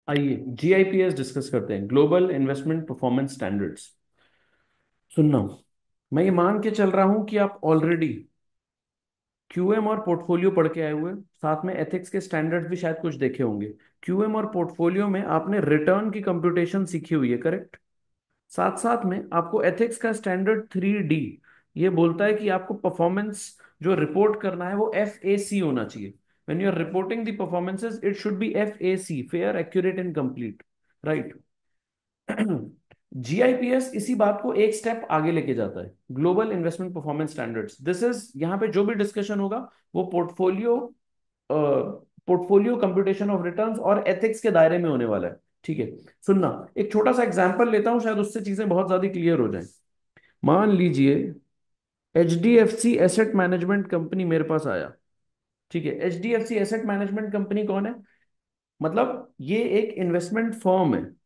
आइए जीआईपीएस डिस्कस करते हैं, ग्लोबल इन्वेस्टमेंट परफॉर्मेंस स्टैंडर्ड्स। सुनना, मैं ये मान के चल रहा हूं कि आप ऑलरेडी क्यूएम और पोर्टफोलियो पढ़ के आए हुए, साथ में एथिक्स के स्टैंडर्ड्स भी शायद कुछ देखे होंगे। क्यूएम और पोर्टफोलियो में आपने रिटर्न की कंप्यूटेशन सीखी हुई है, करेक्ट? साथ साथ में आपको एथिक्स का स्टैंडर्ड 3D ये बोलता है कि आपको परफॉर्मेंस जो रिपोर्ट करना है वो FAC होना चाहिए। When you are reporting the performances it should be FAC, fair, accurate and complete, right? GIPS इसी बात को एक स्टेप आगे लेके जाता है, global investment performance standards. This is, यहाँ पे जो भी डिस्कशन होगा वो पोर्टफोलियो कंप्यूटेशन ऑफ रिटर्न्स और एथिक्स के दायरे में होने वाला है। ठीक है, सुनना, एक छोटा सा एग्जांपल लेता हूं, शायद उससे चीजें बहुत ज्यादा क्लियर हो जाएं। मान लीजिए HDFC एसेट मैनेजमेंट कंपनी मेरे पास आया। ठीक है, HDFC एसेट मैनेजमेंट कंपनी कौन है? मतलब ये एक इन्वेस्टमेंट फर्म है।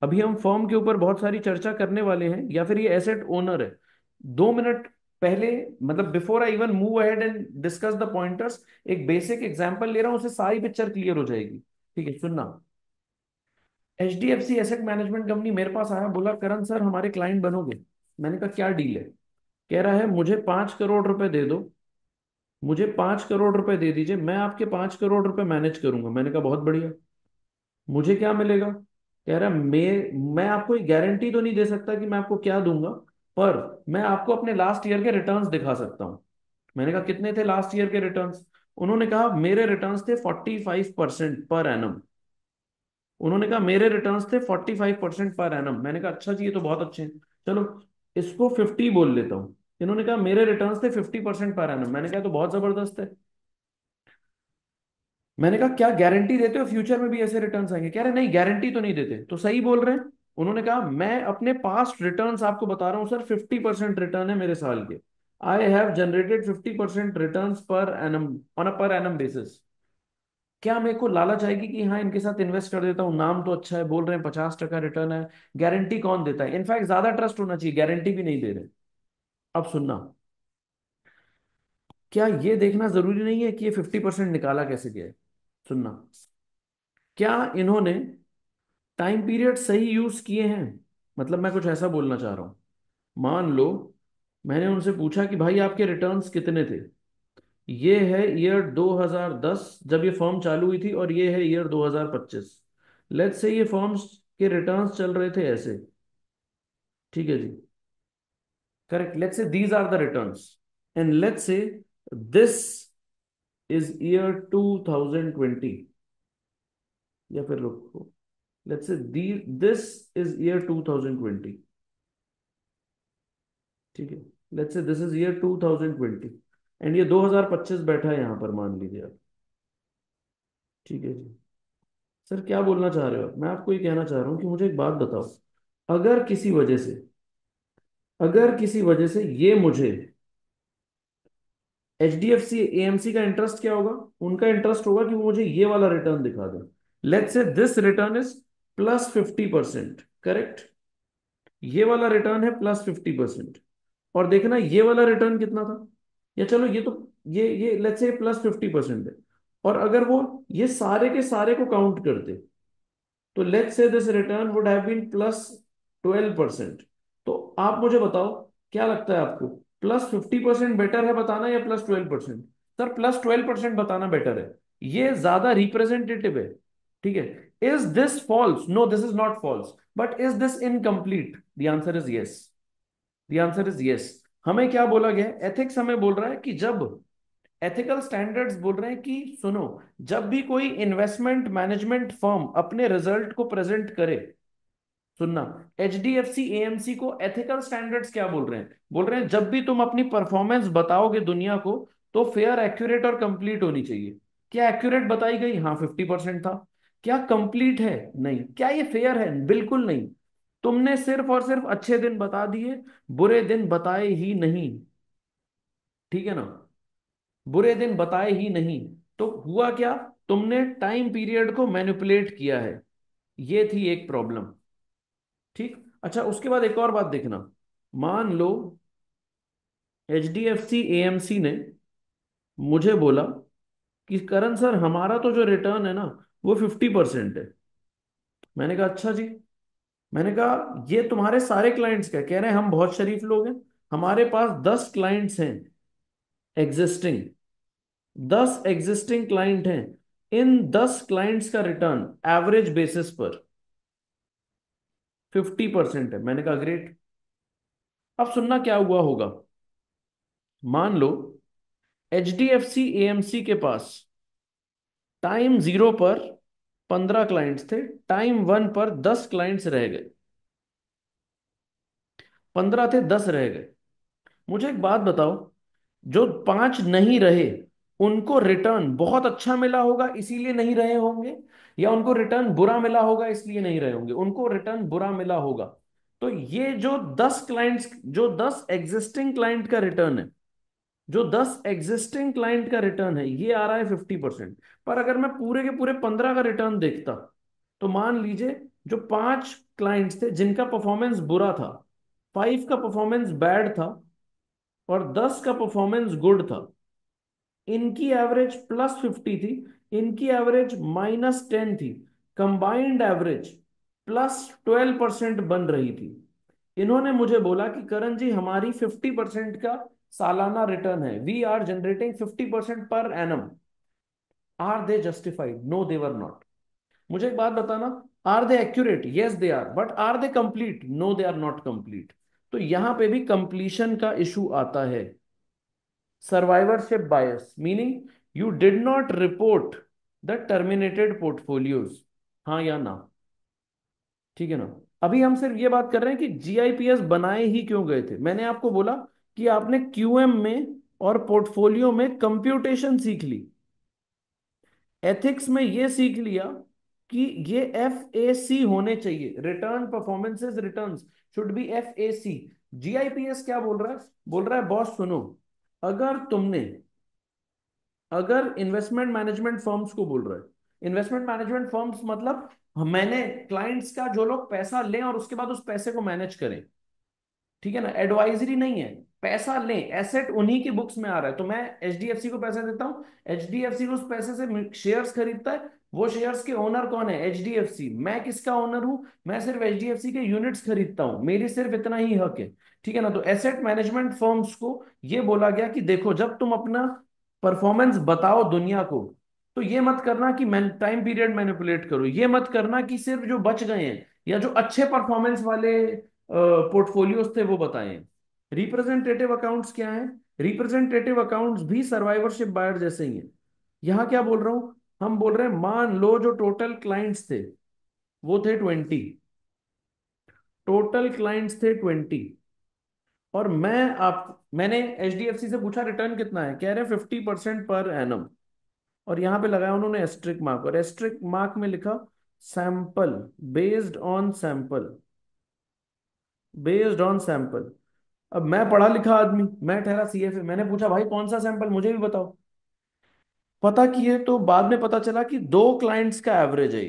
अभी हम फर्म के ऊपर बहुत सारी चर्चा करने वाले हैं, या फिर ये एसेट ओनर है। 2 मिनट पहले, मतलब before I even move ahead and discuss the pointers, एक बेसिक एग्जांपल ले रहा हूं, उससे सारी पिक्चर क्लियर हो जाएगी। ठीक है, सुनना। HDFC एसेट मैनेजमेंट कंपनी मेरे पास आया, बोला करण सर हमारे क्लाइंट बनोगे? मैंने कहा क्या डील है? कह रहा है मुझे 5 करोड़ रुपए दे दो, मुझे 5 करोड़ रुपए दे दीजिए, मैं आपके 5 करोड़ रुपए मैनेज करूंगा। मैंने कहा बहुत बढ़िया, मुझे क्या मिलेगा? कह रहा मैं आपको एक गारंटी तो नहीं दे सकता कि मैं आपको क्या दूंगा, पर मैं आपको अपने लास्ट ईयर के रिटर्न्स दिखा सकता हूँ। मैंने कहा कितने थे लास्ट ईयर के रिटर्न्स? उन्होंने कहा मेरे रिटर्न्स थे 45% पर एनम। उन्होंने कहा मेरे रिटर्न्स थे 45% पर एनम। मैंने कहा अच्छा जी, ये तो बहुत अच्छे हैं, चलो इसको 50 बोल लेता हूँ। इन्होंने कहा मेरे रिटर्न्स थे 50% पर एनम। मैंने कहा तो बहुत जबरदस्त है। मैंने कहा क्या गारंटी देते हो फ्यूचर में भी ऐसे रिटर्न्स आएंगे? कह रहे नहीं, गारंटी तो नहीं देते। तो सही बोल रहे हैं। उन्होंने कहा मैं अपने पास्ट रिटर्न्स आपको बता रहा हूँ सर, 50% रिटर्न है मेरे साल के। I have generated 50% returns per annum, on a per annum basis. क्या मेरे को लालच आएगी कि हाँ इनके साथ इन्वेस्ट कर देता हूँ? नाम तो अच्छा है, बोल रहे हैं 50% रिटर्न है, गारंटी कौन देता है? इनफैक्ट ज्यादा ट्रस्ट होना चाहिए, गारंटी भी नहीं दे रहे। अब सुनना, क्या ये देखना जरूरी नहीं है कि ये 50% निकाला कैसे गया है? सुनना, क्या इन्होंने टाइम पीरियड सही यूज किए हैं? मतलब मैं कुछ ऐसा बोलना चाह रहा हूं, मान लो मैंने उनसे पूछा कि भाई आपके रिटर्न्स कितने थे? ये है ईयर 2010 जब ये फर्म चालू हुई थी, और ये है ईयर 2025। लेट्स से ये फर्म्स के रिटर्न्स चल रहे थे ऐसे। ठीक है जी, correct. Let's say these are the returns, and let's say this is year 2020, या फिर रुको, let's say the this is year 2020। ठीक है, let's say this is year 2020 and ये 2025 बैठा है यहां पर, मान लीजिए आप। ठीक है जी, सर क्या बोलना चाह रहे हो आप? मैं आपको ये कहना चाह रहा हूँ कि मुझे एक बात बताओ, अगर किसी वजह से, अगर किसी वजह से ये मुझे, HDFC AMC का इंटरेस्ट क्या होगा? उनका इंटरेस्ट होगा कि वो मुझे ये वाला रिटर्न दिखा दें। Let's say this return is +50%, correct? ये वाला रिटर्न है +50%। और देखना ये वाला रिटर्न कितना था, या चलो ये तो, ये लेट्स से +50% है। और अगर वो ये सारे के सारे को काउंट करते, तो let's say this return would have been +12%। तो आप मुझे बताओ, क्या लगता है आपको, +50% बेटर है बताना या +12%? सर +12% बताना बेटर है, ये ज्यादा रिप्रेजेंटेटिव है। ठीक है, is this false? No, this is not false, but is this incomplete? The answer is yes. The answer is yes. हमें क्या बोला गया है? एथिक्स हमें बोल रहा है कि जब, एथिकल स्टैंडर्ड्स बोल रहे हैं कि सुनो, जब भी कोई इन्वेस्टमेंट मैनेजमेंट फर्म अपने रिजल्ट को प्रेजेंट करे, सुनना, HDFC AMC को एथिकल स्टैंडर्ड्स क्या बोल रहे हैं? बोल रहे हैं जब भी तुम अपनी परफॉर्मेंस बताओगे दुनिया को, तो फेयर, एक्यूरेट और कंप्लीट होनी चाहिए। क्या एक्यूरेट बताई गई? हाँ 50% था। क्या कंप्लीट है? नहीं। क्या ये फेयर है? बिल्कुल नहीं। तुमने सिर्फ और सिर्फ अच्छे दिन बता दिए, बुरे दिन बताए ही नहीं। ठीक है ना, बुरे दिन बताए ही नहीं। तो हुआ क्या? तुमने टाइम पीरियड को मैनिपुलेट किया है, ये थी एक प्रॉब्लम। ठीक, अच्छा उसके बाद एक और बात देखना। मान लो HDFC AMC ने मुझे बोला कि करण सर हमारा तो जो रिटर्न है ना वो 50% है। मैंने कहा अच्छा जी। मैंने कहा ये तुम्हारे सारे क्लाइंट्स का? कह रहे हैं हम बहुत शरीफ लोग हैं, हमारे पास 10 क्लाइंट्स हैं एग्जिस्टिंग, 10 एग्जिस्टिंग क्लाइंट हैं, इन 10 क्लाइंट्स का रिटर्न एवरेज बेसिस पर 50% है। मैंने कहा ग्रेट। अब सुनना क्या हुआ होगा। मान लो H D F C AMC के पास टाइम 0 पर 15 क्लाइंट्स थे, टाइम 1 पर 10 क्लाइंट्स रह गए। 15 थे, 10 रह गए। मुझे एक बात बताओ, जो 5 नहीं रहे उनको रिटर्न बहुत अच्छा मिला होगा इसीलिए नहीं रहे होंगे, या उनको रिटर्न बुरा मिला होगा इसलिए नहीं रहे होंगे? उनको रिटर्न बुरा मिला होगा। तो ये जो 10 क्लाइंट्स, जो 10 एग्जिस्टिंग क्लाइंट का रिटर्न है, जो 10 एग्जिस्टिंग क्लाइंट का रिटर्न है, ये आ रहा है 50%। पर अगर मैं पूरे के पूरे 15 का रिटर्न देखता, तो मान लीजिए जो 5 क्लाइंट्स थे जिनका परफॉर्मेंस बुरा था, 5 का परफॉर्मेंस बैड था और 10 का परफॉर्मेंस गुड था, इनकी एवरेज +50 थी, इनकी एवरेज -10 थी, कंबाइंड एवरेज +12% बन रही थी। इन्होंने मुझे बोला कि करण जी हमारी 50% का सालाना रिटर्न है, we are generating 50% per annum. Are they justified? No they were not. मुझे एक बात बताना, are they accurate? Yes they are, but are they complete? No they are not complete. तो यहां पे भी कंप्लीशन का इशू आता है। Survivorship bias meaning you did not report the terminated portfolios, हाँ या ना? ठीक है ना? अभी हम सिर्फ ये बात कर रहे हैं कि जीआईपीएस बनाए ही क्यों गए थे। मैंने आपको बोला कि आपने क्यूएम में और पोर्टफोलियो में कंप्यूटेशन सीख ली, एथिक्स में ये सीख लिया कि ये एफ ए सी होने चाहिए, return performances returns should be F A C. GIPS क्या बोल रहा है? बोल रहा है बॉस सुनो, अगर तुमने, अगर इन्वेस्टमेंट मैनेजमेंट फर्म्स को बोल रहा है, इन्वेस्टमेंट मैनेजमेंट फर्म्स मतलब मैंने क्लाइंट्स का, जो लोग पैसा लें और उसके बाद उस पैसे को मैनेज करें, ठीक है ना, एडवाइजरी नहीं है, पैसा लें, एसेट उन्हीं की बुक्स में आ रहा है। तो मैं एचडीएफसी को पैसा देता हूं, एचडीएफसी को उस पैसे से शेयर्स खरीदता है, वो शेयर्स के ओनर कौन है? एचडीएफसी। मैं किसका ओनर हूं? मैं सिर्फ एचडीएफसी के यूनिट्स खरीदता हूं, मेरी सिर्फ इतना ही हक है। ठीक है ना? तो एसेट मैनेजमेंट फर्म्स को ये बोला गया कि देखो जब तुम अपना परफॉर्मेंस बताओ दुनिया को, तो ये मत करना कि मैं टाइम पीरियड मैनिपुलेट करो, ये मत करना कि सिर्फ जो बच गए हैं या जो अच्छे परफॉर्मेंस वाले पोर्टफोलियोज थे वो बताएं। रिप्रेजेंटेटिव अकाउंट्स क्या है? रिप्रेजेंटेटिव अकाउंट्स भी सर्वाइवरशिप बायर जैसे ही हैं। यहां क्या बोल रहा हूं, हम बोल रहे हैं मान लो जो टोटल क्लाइंट्स थे वो थे 20, टोटल क्लाइंट्स थे 20, और मैंने एचडीएफसी से पूछा रिटर्न कितना है, कह रहे 50% पर एनम। और यहां पे लगाया उन्होंने एस्ट्रिक मार्क, और एस्ट्रिक मार्क में लिखा sample, based on sample, based on sample. अब मैं पढ़ा लिखा आदमी, मैं ठहरा सीएफए, मैंने पूछा भाई कौन सा सैंपल, मुझे भी बताओ। पता किए तो बाद में पता चला कि 2 क्लाइंट्स का एवरेज है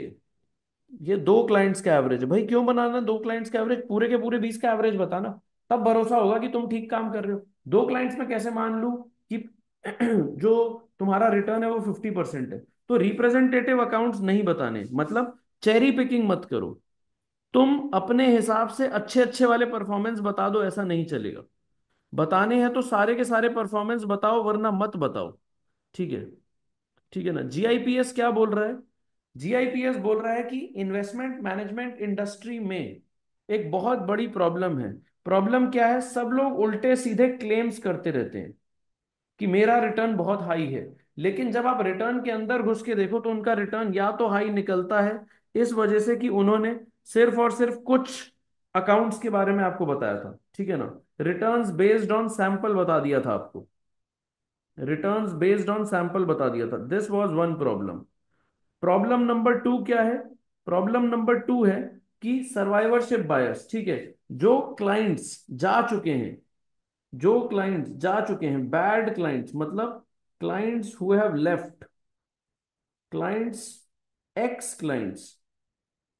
ये 2 क्लाइंट्स का एवरेज है। भाई क्यों बनाना 2 क्लाइंट्स का एवरेज? पूरे के पूरे 20 का एवरेज बताना, तब भरोसा होगा कि तुम ठीक काम कर रहे हो। 2 क्लाइंट्स में कैसे मान लूं कि जो तुम्हारा रिटर्न है वो 50% है? तो रिप्रेजेंटेटिव अकाउंट्स नहीं बताने, मतलब चेरी पिकिंग मत करो। तुम अपने हिसाब से अच्छे अच्छे वाले परफॉर्मेंस बता दो, ऐसा नहीं चलेगा। बताने हैं तो सारे के सारे परफॉर्मेंस बताओ, वरना मत बताओ। ठीक है? ठीक है ना? जीआईपीएस क्या बोल रहा है? जीआईपीएस बोल रहा है कि इन्वेस्टमेंट मैनेजमेंट इंडस्ट्री में एक बहुत बड़ी प्रॉब्लम है। प्रॉब्लम क्या है? सब लोग उल्टे सीधे क्लेम्स करते रहते हैं कि मेरा रिटर्न बहुत हाई है, लेकिन जब आप रिटर्न के अंदर घुस के देखो तो उनका रिटर्न या तो हाई निकलता है, इस वजह से कि उन्होंने सिर्फ और सिर्फ कुछ अकाउंट्स के बारे में आपको बताया था। ठीक है ना? रिटर्न्स बेस्ड ऑन सैंपल बता दिया था आपको, रिटर्न्स बेस्ड ऑन सैंपल बता दिया था। This was one problem. Problem number 2 क्या है? प्रॉब्लम नंबर 2 है कि सर्वाइवरशिप बायस। ठीक है? जो क्लाइंट्स जा चुके हैं, जो क्लाइंट्स जा चुके हैं, बैड क्लाइंट्स मतलब clients who have left, clients, x clients,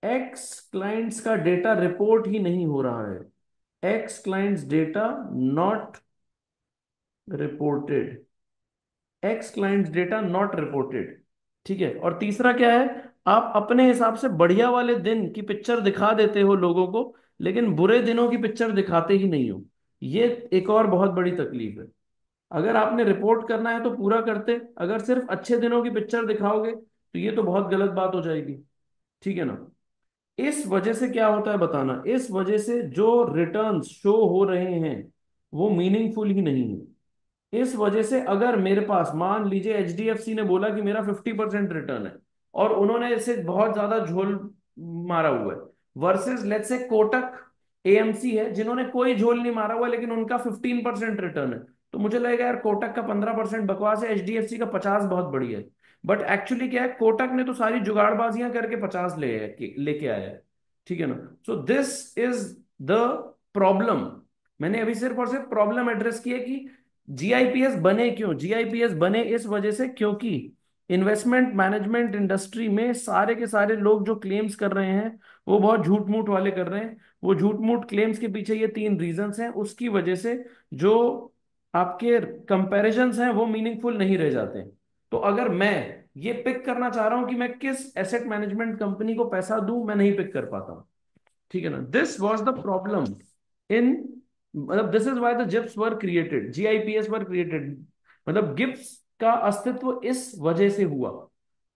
x clients का डेटा रिपोर्ट ही नहीं हो रहा है। X clients data not reported, x clients data not reported. ठीक है? और तीसरा क्या है? आप अपने हिसाब से बढ़िया वाले दिन की पिक्चर दिखा देते हो लोगों को, लेकिन बुरे दिनों की पिक्चर दिखाते ही नहीं हो। ये एक और बहुत बड़ी तकलीफ है। अगर आपने रिपोर्ट करना है तो पूरा करते, अगर सिर्फ अच्छे दिनों की पिक्चर दिखाओगे तो ये तो बहुत गलत बात हो जाएगी। ठीक है ना। इस वजह से क्या होता है बताना, इस वजह से जो रिटर्न्स शो हो रहे हैं वो मीनिंगफुल ही नहीं है। इस वजह से अगर मेरे पास मान लीजिए एचडीएफसी ने बोला कि मेरा 50% रिटर्न है, और उन्होंने इसे बहुत ज्यादा झोल मारा हुआ है, versus let's say Kotak AMC है जिन्होंने कोई झोल नहीं मारा हुआ लेकिन उनका 15% रिटर्न है, तो मुझे लगेगा यार कोटक का 15% बकवास है, एचडीएफसी का 50 बहुत बढ़िया है। बट एक्चुअली क्या है, कोटक ने तो सारी जुगाड़बाजियां करके 50 लेके आया है। ठीक है ना। So this is the problem. मैंने अभी सिर्फ और सिर्फ प्रॉब्लम एड्रेस की है कि जीआईपीएस बने क्यों। जीआईपीएस बने इस वजह से क्योंकि इन्वेस्टमेंट मैनेजमेंट इंडस्ट्री में सारे के सारे लोग जो क्लेम्स कर रहे हैं वो बहुत झूठ मूठ वाले कर रहे हैं। वो झूठ मूठ क्लेम्स के पीछे ये तीन रीजंस हैं, उसकी वजह से जो आपके कंपैरिजंस हैं वो मीनिंगफुल नहीं रह जाते। तो अगर मैं ये पिक करना चाह रहा हूं कि मैं किस एसेट मैनेजमेंट कंपनी को पैसा दूं, मैं नहीं पिक कर पाता। ठीक है ना। This was the problem in, मतलब this is why the GIPS were created, GIPS were created. मतलब गिप्स का अस्तित्व इस वजह से हुआ,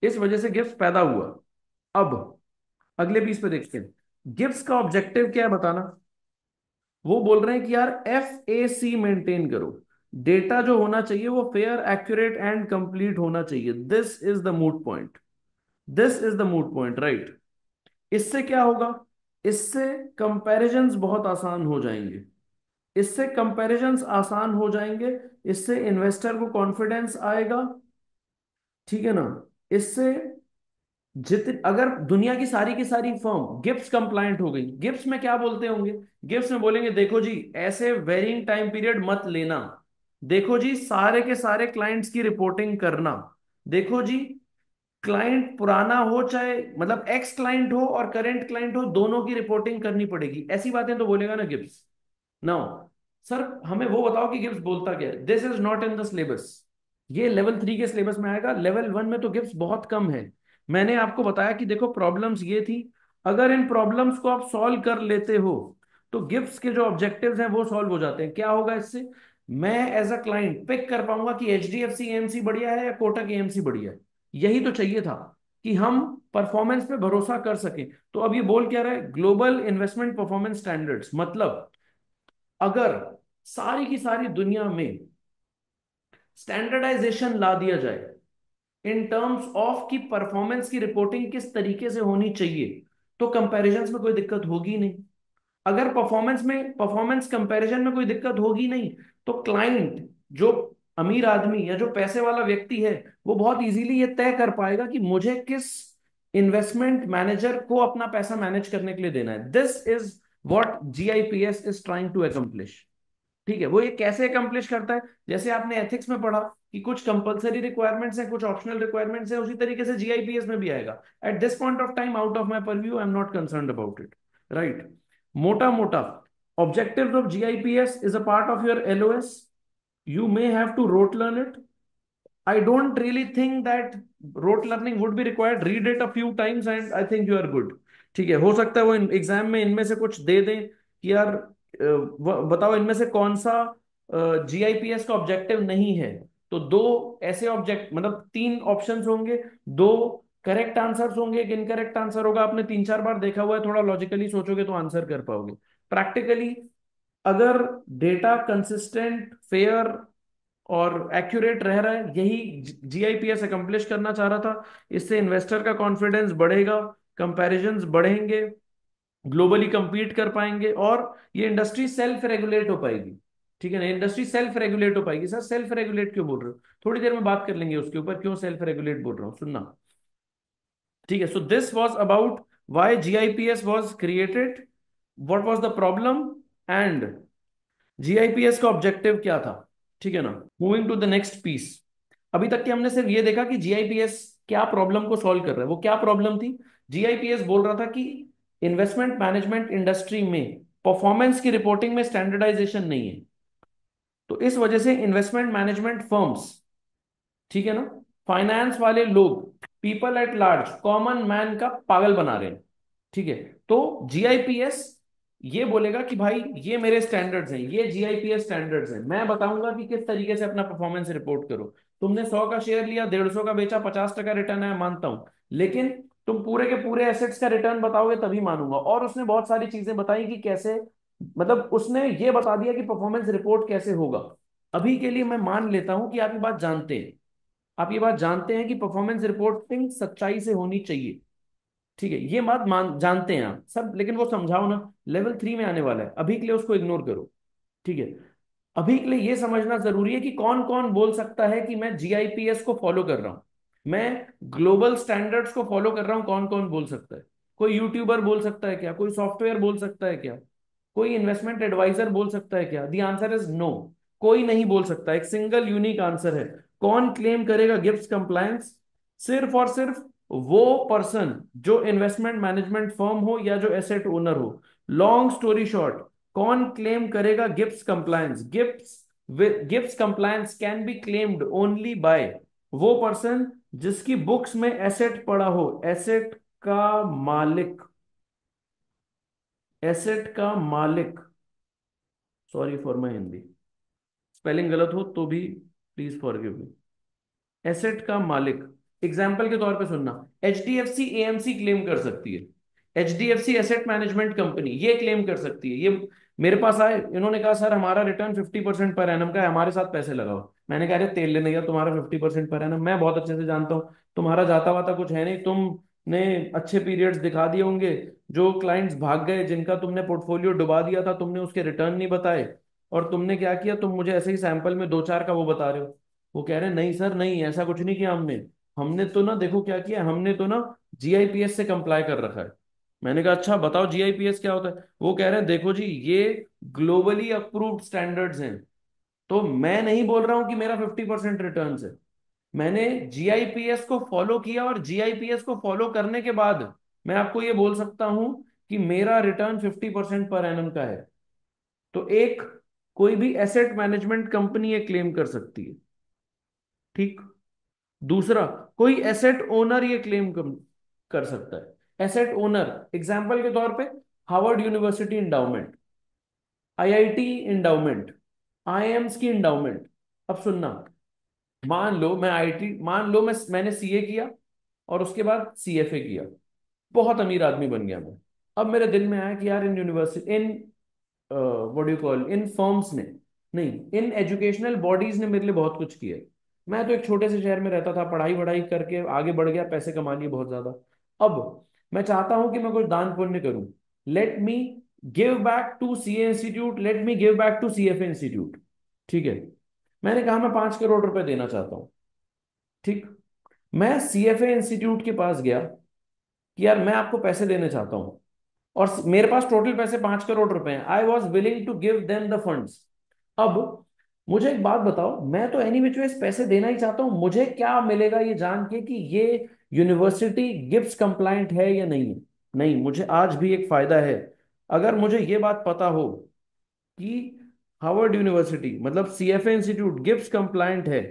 इस वजह से गिप्स पैदा हुआ। अब अगले पीस पे देखते हैं, गिप्स का ऑब्जेक्टिव क्या है बताना। वो बोल रहे हैं कि यार एफ ए सी मेंटेन करो, डेटा जो होना चाहिए वो फेयर एक्यूरेट एंड कंप्लीट होना चाहिए। This is the mood point, this is the mood point, right. इससे क्या होगा, इससे कंपैरिजंस बहुत आसान हो जाएंगे, इससे कंपैरिजंस आसान हो जाएंगे, इससे इन्वेस्टर को कॉन्फिडेंस आएगा। ठीक है ना। इससे जित अगर दुनिया की सारी फर्म गिप्स कंप्लायंट हो गई, गिप्स में क्या बोलते होंगे, गिप्स में बोलेंगे देखो जी ऐसे वेरिंग टाइम पीरियड मत लेना, देखो जी सारे के सारे क्लाइंट्स की रिपोर्टिंग करना, देखो जी क्लाइंट पुराना हो चाहे मतलब एक्स क्लाइंट हो और करेंट क्लाइंट हो दोनों की रिपोर्टिंग करनी पड़ेगी, ऐसी बातें तो बोलेगा ना गिब्स। नाउ सर हमें वो बताओ कि गिब्स बोलता क्या है। This is not in the syllabus, ये लेवल 3 के सिलेबस में आएगा, लेवल 1 में तो गिब्स बहुत कम है। मैंने आपको बताया कि देखो प्रॉब्लम्स ये थी, अगर इन प्रॉब्लम्स को आप सॉल्व कर लेते हो तो गिब्स के जो ऑब्जेक्टिव्स हैं वो सॉल्व हो जाते हैं। क्या होगा इससे, मैं एज अ क्लाइंट पिक कर पाऊंगा कि एचडीएफसी एएमसी बढ़िया है या कोटक एएमसी बढ़िया है। यही तो चाहिए था कि हम परफॉर्मेंस पे भरोसा कर सकें। तो अब ये बोल क्या रहा है, ग्लोबल इन्वेस्टमेंट परफॉर्मेंस स्टैंडर्ड्स, मतलब अगर सारी की सारी दुनिया में स्टैंडर्डाइजेशन ला दिया जाए इन टर्म्स ऑफ की परफॉर्मेंस की रिपोर्टिंग किस तरीके से होनी चाहिए, तो कंपैरिजंस में कोई दिक्कत होगी नहीं। अगर परफॉर्मेंस कंपैरिजन में कोई दिक्कत होगी नहीं, तो क्लाइंट जो अमीर आदमी या जो पैसे वाला व्यक्ति है वो बहुत इजीली ये तय कर पाएगा कि मुझे किस इन्वेस्टमेंट मैनेजर को अपना पैसा मैनेज करने के लिए देना है। This is what GIPS is trying to accomplish. ठीक है, वो ये कैसे अकम्प्लिश करता है, जैसे आपने एथिक्स में पढ़ा कि कुछ कंपलसरी रिक्वायरमेंट्स हैं कुछ ऑप्शनल रिक्वायरमेंट्स हैं, उसी तरीके से जीआईपीएस में भी आएगा। At this point of time out of my purview I am not concerned about it, right. मोटा मोटा objectives of GIPS is a part of your LOS. You may have to rote learn it. I don't really think that rote learning would be required. Read it a few times and I think you are good. ठीक है, हो सकता है वो exam में इनमें से कुछ दे दें कि यार बताओ इनमें से कौन सा जीआईपीएस का ऑब्जेक्टिव नहीं है। तो दो ऐसे ऑब्जेक्ट मतलब तीन ऑप्शंस होंगे, दो करेक्ट आंसर्स होंगे, एक इनकरेक्ट आंसर होगा। आपने 3 4 बार देखा हुआ है, थोड़ा लॉजिकली सोचोगे तो आंसर कर पाओगे। प्रैक्टिकली अगर डेटा कंसिस्टेंट फेयर और एक्यूरेट रह रहा है, यही जीआईपीएस अकम्प्लिश करना चाह रहा था। इससे इन्वेस्टर का कॉन्फिडेंस बढ़ेगा, कंपैरिजंस बढ़ेंगे, ग्लोबली compete कर पाएंगे और ये इंडस्ट्री सेल्फ रेगुलेट हो पाएगी। ठीक है ना, इंडस्ट्री सेल्फ रेगुलेट हो पाएगी। सर सेल्फ रेगुलेट क्यों बोल रहे हो, थोड़ी देर में बात कर लेंगे उसके ऊपर क्यों सेल्फ रेगुलेट बोल रहा हूँ, सुनना। ठीक है, so this was about why GIPS was created, what was the problem and GIPS का ऑब्जेक्टिव क्या था। ठीक है ना। Moving to the next piece, अभी तक के हमने सिर्फ ये देखा कि जीआईपीएस क्या प्रॉब्लम को सॉल्व कर रहा है। वो क्या प्रॉब्लम थी, जीआईपीएस बोल रहा था कि इन्वेस्टमेंट मैनेजमेंट इंडस्ट्री में परफॉर्मेंस की रिपोर्टिंग में स्टैंडर्डाइजेशन नहीं है, तो इस वजह से इन्वेस्टमेंट मैनेजमेंट फर्म्स, ठीक है ना, फाइनेंस वाले लोग people at large, common man का पागल बना रहे हैं। ठीक है, तो जीआईपीएस ये बोलेगा कि भाई ये मेरे स्टैंडर्ड्स हैं, ये जीआईपीएस स्टैंडर्ड्स हैं, मैं बताऊंगा कि किस तरीके से अपना परफॉर्मेंस रिपोर्ट करो। तुमने 100 का शेयर लिया, 150 का बेचा, 50% रिटर्न है, मानता हूं, लेकिन तुम पूरे के पूरे एसेट्स का रिटर्न बताओगे तभी मानूंगा। और उसने बहुत सारी चीजें बताई कि कैसे, मतलब उसने ये बता दिया कि परफॉर्मेंस रिपोर्ट कैसे होगा। अभी के लिए मैं मान लेता हूं कि आप ये बात जानते हैं, आप ये बात जानते हैं कि परफॉर्मेंस रिपोर्टिंग सच्चाई से होनी चाहिए। ठीक है, ये बात मान जानते हैं आप सब, लेकिन वो समझाओ ना, लेवल 3 में आने वाला है, अभी के लिए उसको इग्नोर करो। ठीक है, अभी के लिए ये समझना जरूरी है कि कौन कौन बोल सकता है कि मैं जीआईपीएस को फॉलो कर रहा हूं, मैं ग्लोबल स्टैंडर्ड्स को फॉलो कर रहा हूं, कौन कौन बोल सकता है? कोई यूट्यूबर बोल सकता है क्या? कोई सॉफ्टवेयर बोल सकता है क्या? कोई इन्वेस्टमेंट एडवाइजर बोल सकता है क्या? द आंसर इज नो, कोई नहीं बोल सकता। एक सिंगल यूनिक आंसर है। कौन क्लेम करेगा गिब्स कंप्लायंस? सिर्फ और सिर्फ वो पर्सन जो इन्वेस्टमेंट मैनेजमेंट फर्म हो या जो एसेट ओनर हो। लॉन्ग स्टोरी शॉर्ट, कौन क्लेम करेगा Gibbs compliance? Gibbs compliance can be claimed only by वो पर्सन जिसकी बुक्स में एसेट पड़ा हो, एसेट का मालिक, एसेट का मालिक। Sorry for my Hindi, spelling गलत हो तो भी प्लीज फॉरगिव मी। एसेट का मालिक, एग्जाम्पल के तौर पे सुनना, एचडीएफसी एएमसी क्लेम कर सकती है, एचडीएफसी एसेट मैनेजमेंट कंपनी ये क्लेम कर सकती है। ये मेरे पास आए, इन्होंने कहा सर हमारा रिटर्न 50% पर एनम का है, हमारे साथ पैसे लगाओ। मैंने कहा अरे तेल लेने गया, तुम्हारा 50% पर एनम, मैं बहुत अच्छे से जानता हूँ तुम्हारा जाता वाता कुछ है नहीं, तुमने अच्छे पीरियड्स दिखा दिए होंगे, जो क्लाइंट्स भाग गए जिनका तुमने पोर्टफोलियो डुबा दिया था, तुमने उसके रिटर्न नहीं बताए, और तुमने क्या किया, तुम मुझे ऐसे ही सैंपल में दो चार का वो बता रहे हो। वो कह रहे हैं नहीं सर नहीं, ऐसा कुछ नहीं किया हमने, हमने तो ना देखो क्या किया, हमने तो ना जीआईपीएस से कंप्लाई कर रखा है। मैंने कहा अच्छा बताओ जीआईपीएस क्या होता है? वो कह रहे हैं देखो जी ये ग्लोबली अप्रूव्ड स्टैंडर्ड्स हैं। तो मैं नहीं बोल रहा हूं कि मेरा 50% रिटर्न है, मैंने जीआईपीएस को फॉलो किया, और जीआईपीएस को फॉलो करने के बाद मैं आपको ये बोल सकता हूं कि मेरा रिटर्न 50% पर एनम का है। तो एक कोई भी एसेट मैनेजमेंट कंपनी ये क्लेम कर सकती है। ठीक, दूसरा कोई एसेट ओनर ये क्लेम कर सकता है। एसेट ओनर एग्जांपल के तौर पे Harvard university endowment, IIT endowment, IIMs की इंडाउमेंट। अब सुनना, मान लो मैं आईटी, मान लो मैंने सीए किया और उसके बाद सीएफए किया, बहुत अमीर आदमी बन गया मैं। अब मेरे दिल में आया कि यार in university, in what do you call, in firms ने, नहीं इन एजुकेशनल बॉडीज ने मेरे लिए बहुत कुछ किया। मैं तो एक छोटे से शहर में रहता था, पढ़ाई वढ़ाई करके आगे बढ़ गया, पैसे कमा लिए बहुत ज्यादा। अब मैं चाहता हूं कि मैं कुछ दान पुण्य करूं। Let me give back to CA institute, let me give back to CFA institute. ठीक है, मैंने कहा मैं 5 करोड़ रुपए देना चाहता हूँ। ठीक, मैं सीएफए इंस्टीट्यूट के पास गया कि यार मैं आपको पैसे देने चाहता हूँ, और मेरे पास टोटल पैसे 5 करोड़ रुपए हैं, I was willing to give them the funds. अब मुझे एक बात बताओ, मैं तो एनी विच वेज पैसे देना ही चाहता हूं, मुझे क्या मिलेगा ये जान के कि ये यूनिवर्सिटी गिब्स कंप्लायंट है या नहीं है? नहीं, मुझे आज भी एक फायदा है। अगर मुझे ये बात पता हो कि हार्वर्ड यूनिवर्सिटी मतलब सीएफए इंस्टीट्यूट गिब्स कंप्लायंट है,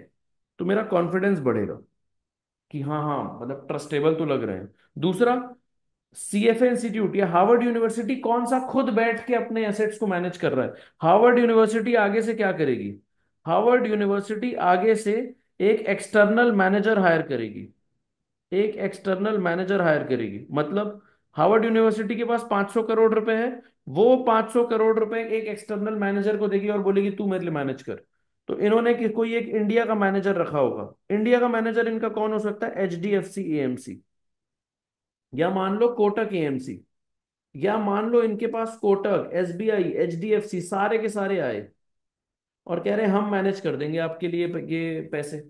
तो मेरा कॉन्फिडेंस बढ़ेगा कि हाँ हाँ मतलब ट्रस्टेबल तो लग रहे हैं। दूसरा, सीएफए इंस्टीट्यूट या हार्वर्ड यूनिवर्सिटी कौन सा खुद बैठ के अपने एसेट्स को मैनेज कर रहा है? हार्वर्ड यूनिवर्सिटी आगे से क्या करेगी? हार्वर्ड यूनिवर्सिटी आगे से एक एक्सटर्नल मैनेजर हायर करेगी, एक एक्सटर्नल मैनेजर हायर करेगी। मतलब हार्वर्ड यूनिवर्सिटी के पास 500 करोड़ रुपए है, वो 500 करोड़ रुपए एक एक्सटर्नल मैनेजर को देगी और बोलेगी तू मेरे लिए मैनेज कर। तो इन्होंने कोई एक इंडिया का मैनेजर रखा होगा। इंडिया का मैनेजर इनका कौन हो सकता है? एचडीएफसी एएमसी, या मान लो कोटक एएमसी, या मान लो इनके पास कोटक, एसबीआई, एचडीएफसी सारे के सारे आए और कह रहे हैं हम मैनेज कर देंगे आपके लिए ये पैसे।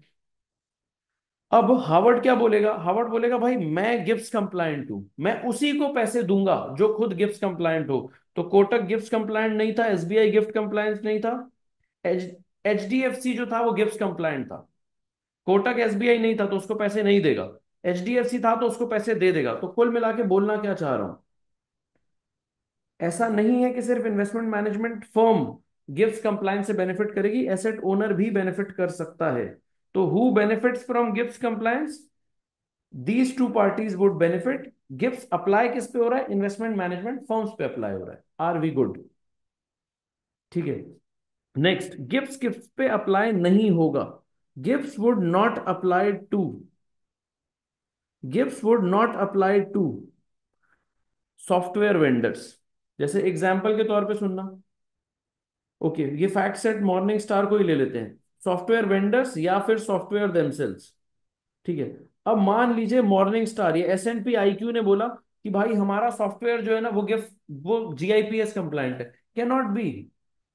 अब हार्वर्ड क्या बोलेगा? हार्वर्ड बोलेगा भाई मैं गिब्स कंप्लायंट हूं, मैं उसी को पैसे दूंगा जो खुद गिब्स कंप्लायंट हो। तो कोटक गिब्स कंप्लायंट नहीं था, एसबीआई गिफ्ट कंप्लायंस नहीं था, एच एचडीएफसी जो था वो गिब्स कंप्लायंट था। कोटक एसबीआई नहीं था तो उसको पैसे नहीं देगा, एचडीएफसी था तो उसको पैसे दे देगा। तो कुल मिला के बोलना क्या चाह रहा हूं, ऐसा नहीं है कि सिर्फ investment management firm gives compliance से बेनिफिट करेगी, एसेट ओनर भी बेनिफिट कर सकता है। तो who benefits from gives compliance? These two parties would benefit. Gift apply किस पे हो रहा है? इन्वेस्टमेंट मैनेजमेंट फर्म्स पे अप्लाई हो रहा है। Are we good? ठीक है। नेक्स्ट, गिफ्ट किस पे अप्लाई नहीं होगा? Gift would not apply to, gift would not apply to software vendors. जैसे एग्जांपल के तौर पे सुनना। ओके, ये फैक्ट सेट मॉर्निंग स्टार को ही ले लेते हैं, सॉफ्टवेयर वेंडर्स या फिर सॉफ्टवेयर देमसेल्स। ठीक है। अब मान लीजिए मॉर्निंग स्टार, ये S&P IQ ने बोला कि भाई हमारा सॉफ्टवेयर जो है ना वो GIPS कंप्लायंट है। Can not be.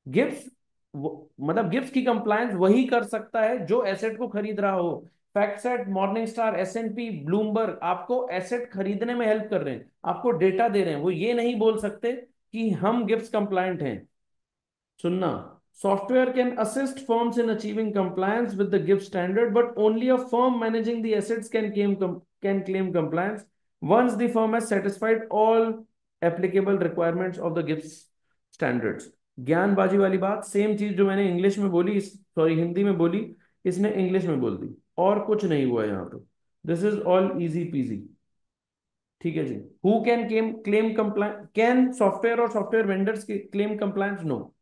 गिफ्ट, मतलब गिफ्ट की कंप्लायंस वही कर सकता है जो एसेट को खरीद रहा हो। FactSet, morning star, S&P, Bloomberg आपको एसेट खरीदने में हेल्प कर रहे हैं, आपको डेटा दे रहे हैं। वो ये नहीं बोल सकते कि हम गिफ्ट कंप्लायंट हैं। सुनना, software can assist firms in achieving compliance with the GIPS standard, but only a firm managing the assets can claim compliance once the firm has satisfied all applicable requirements of the GIPS standards। ज्ञानबाजी वाली बात, same चीज जो मैंने English में बोली, sorry Hindi में बोली, इसने इंग्लिश में बोल दी, और कुछ नहीं हुआ यहाँ पे। This is all easy peasy. ठीक है जी। Who can claim compliance? Can software और software vendors claim compliance? No.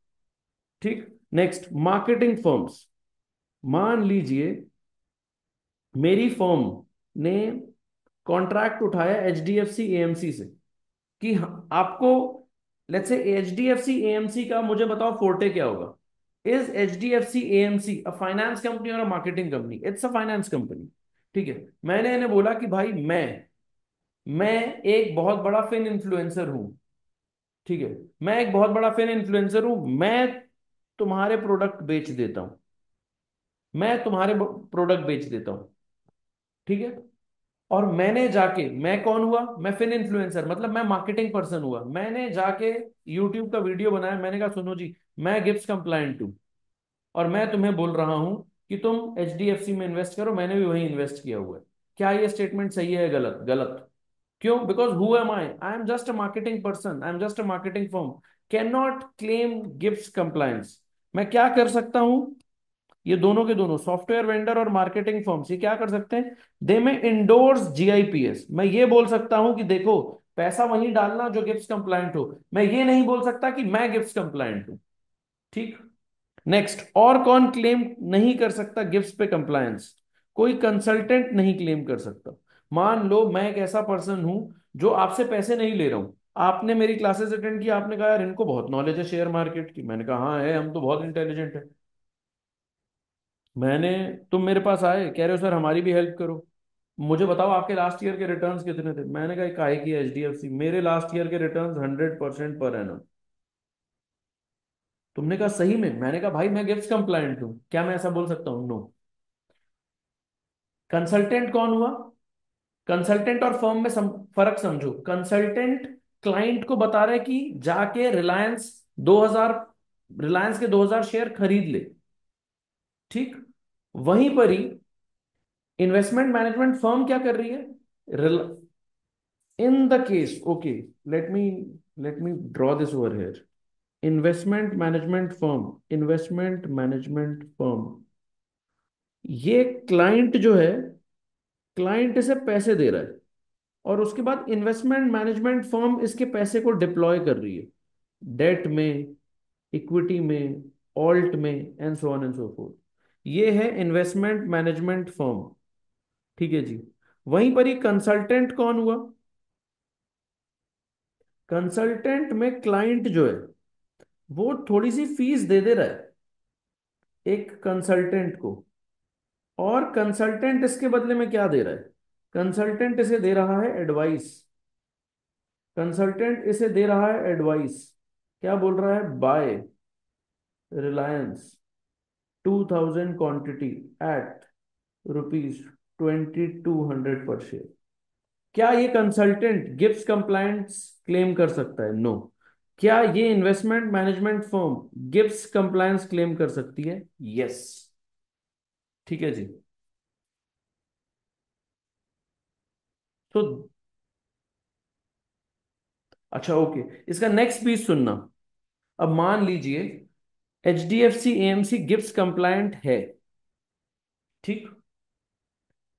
ठीक। Next, marketing firms. मान लीजिए मेरी फर्म ने कॉन्ट्रैक्ट उठाया HDFC AMC से कि आपको, लेट्स से HDFC AMC का मुझे बताओ फोर्टे क्या होगा। Is HDFC AMC a finance company और a marketing company? It's a finance company. ठीक है। मैंने इन्हें बोला कि भाई मैं एक बहुत बड़ा फिन इन्फ्लुएंसर हूं। ठीक है। मैं एक बहुत बड़ा फिन इन्फ्लुएंसर हूं, मैं तुम्हारे प्रोडक्ट बेच देता हूं, मैं तुम्हारे प्रोडक्ट बेच देता हूं। ठीक है। और मैंने जाके, मैं कौन हुआ? मैं फिन इन्फ्लुएंसर, मतलब मैं मार्केटिंग पर्सन हुआ। मैंने जाके यूट्यूब का वीडियो बनाया, मैंने कहा सुनो जी, मैं गिप्स कंप्लायंट हूं, और मैं तुम्हें बोल रहा हूं कि तुम HDFC में इन्वेस्ट करो, मैंने भी वही इन्वेस्ट किया हुआ है। क्या ये स्टेटमेंट सही है? गलत? गलत। क्यों? Because who am I am just a marketing person, I am just a marketing firm, can not claim GIPS compliance. मैं क्या कर सकता हूं? ये दोनों के दोनों सॉफ्टवेयर वेंडर और मार्केटिंग फर्म्स ये क्या कर सकते हैं? दे में इंडोर्स GIPS। मैं ये बोल सकता हूं कि देखो, पैसा वहीं डालना जो गिप्स कंप्लायंट हो। मैं ये नहीं बोल सकता कि मैं गिप्स कंप्लायंट हूं। ठीक। नेक्स्ट, और कौन क्लेम नहीं कर सकता गिफ्ट्स पे कंप्लायंस? कोई कंसल्टेंट नहीं क्लेम कर सकता। मान लो मैं एक ऐसा पर्सन हूं जो आपसे पैसे नहीं ले रहा हूं, आपने मेरी क्लासेस अटेंड की, आपने कहा यार इनको बहुत नॉलेज है शेयर मार्केट की, मैंने कहा हाँ है, हम तो बहुत इंटेलिजेंट है। मैंने, तुम मेरे पास आए, कह रहे हो सर हमारी भी हेल्प करो, मुझे बताओ आपके लास्ट ईयर के रिटर्न्स कितने थे? मैंने कहा काहे की HDFC, मेरे लास्ट ईयर के रिटर्न्स 100% पर एनम। तुमने कहा सही में? मैंने कहा भाई मैं गिफ्ट कंप्लायंट हूं, क्या मैं ऐसा बोल सकता हूँ? नो। कंसल्टेंट कौन हुआ? कंसल्टेंट और फर्म में फर्क समझो। कंसल्टेंट क्लाइंट को बता रहे कि जाके 2000 रिलायंस के 2000 शेयर खरीद ले। ठीक। वहीं पर ही इन्वेस्टमेंट मैनेजमेंट फर्म क्या कर रही है? In the case, okay, let me let me draw this over here. Investment management firm, ये क्लाइंट जो है, क्लाइंट इसे पैसे दे रहा है, और उसके बाद इन्वेस्टमेंट मैनेजमेंट फर्म इसके पैसे को डिप्लॉय कर रही है, डेट में, इक्विटी में, ऑल्ट में, and so on and so fourth. ये है इन्वेस्टमेंट मैनेजमेंट फर्म। ठीक है जी। वहीं पर ही कंसल्टेंट कौन हुआ? कंसल्टेंट में क्लाइंट जो है वो थोड़ी सी फीस दे रहा है एक कंसल्टेंट को, और कंसल्टेंट इसके बदले में क्या दे रहा है? कंसल्टेंट इसे दे रहा है एडवाइस। कंसल्टेंट इसे दे रहा है एडवाइस। क्या बोल रहा है? बाय रिलायंस 2000 क्वांटिटी एट ₹2200 पर शेयर। क्या ये कंसल्टेंट गिप्स कंप्लायंस क्लेम कर सकता है? नो। क्या ये investment management firm GIPS compliance claim कर सकती है? यस। ठीक है जी। तो अच्छा, ओके, इसका नेक्स्ट पीस सुनना। अब मान लीजिए HDFC AMC गिप्स कंप्लायंट है। ठीक।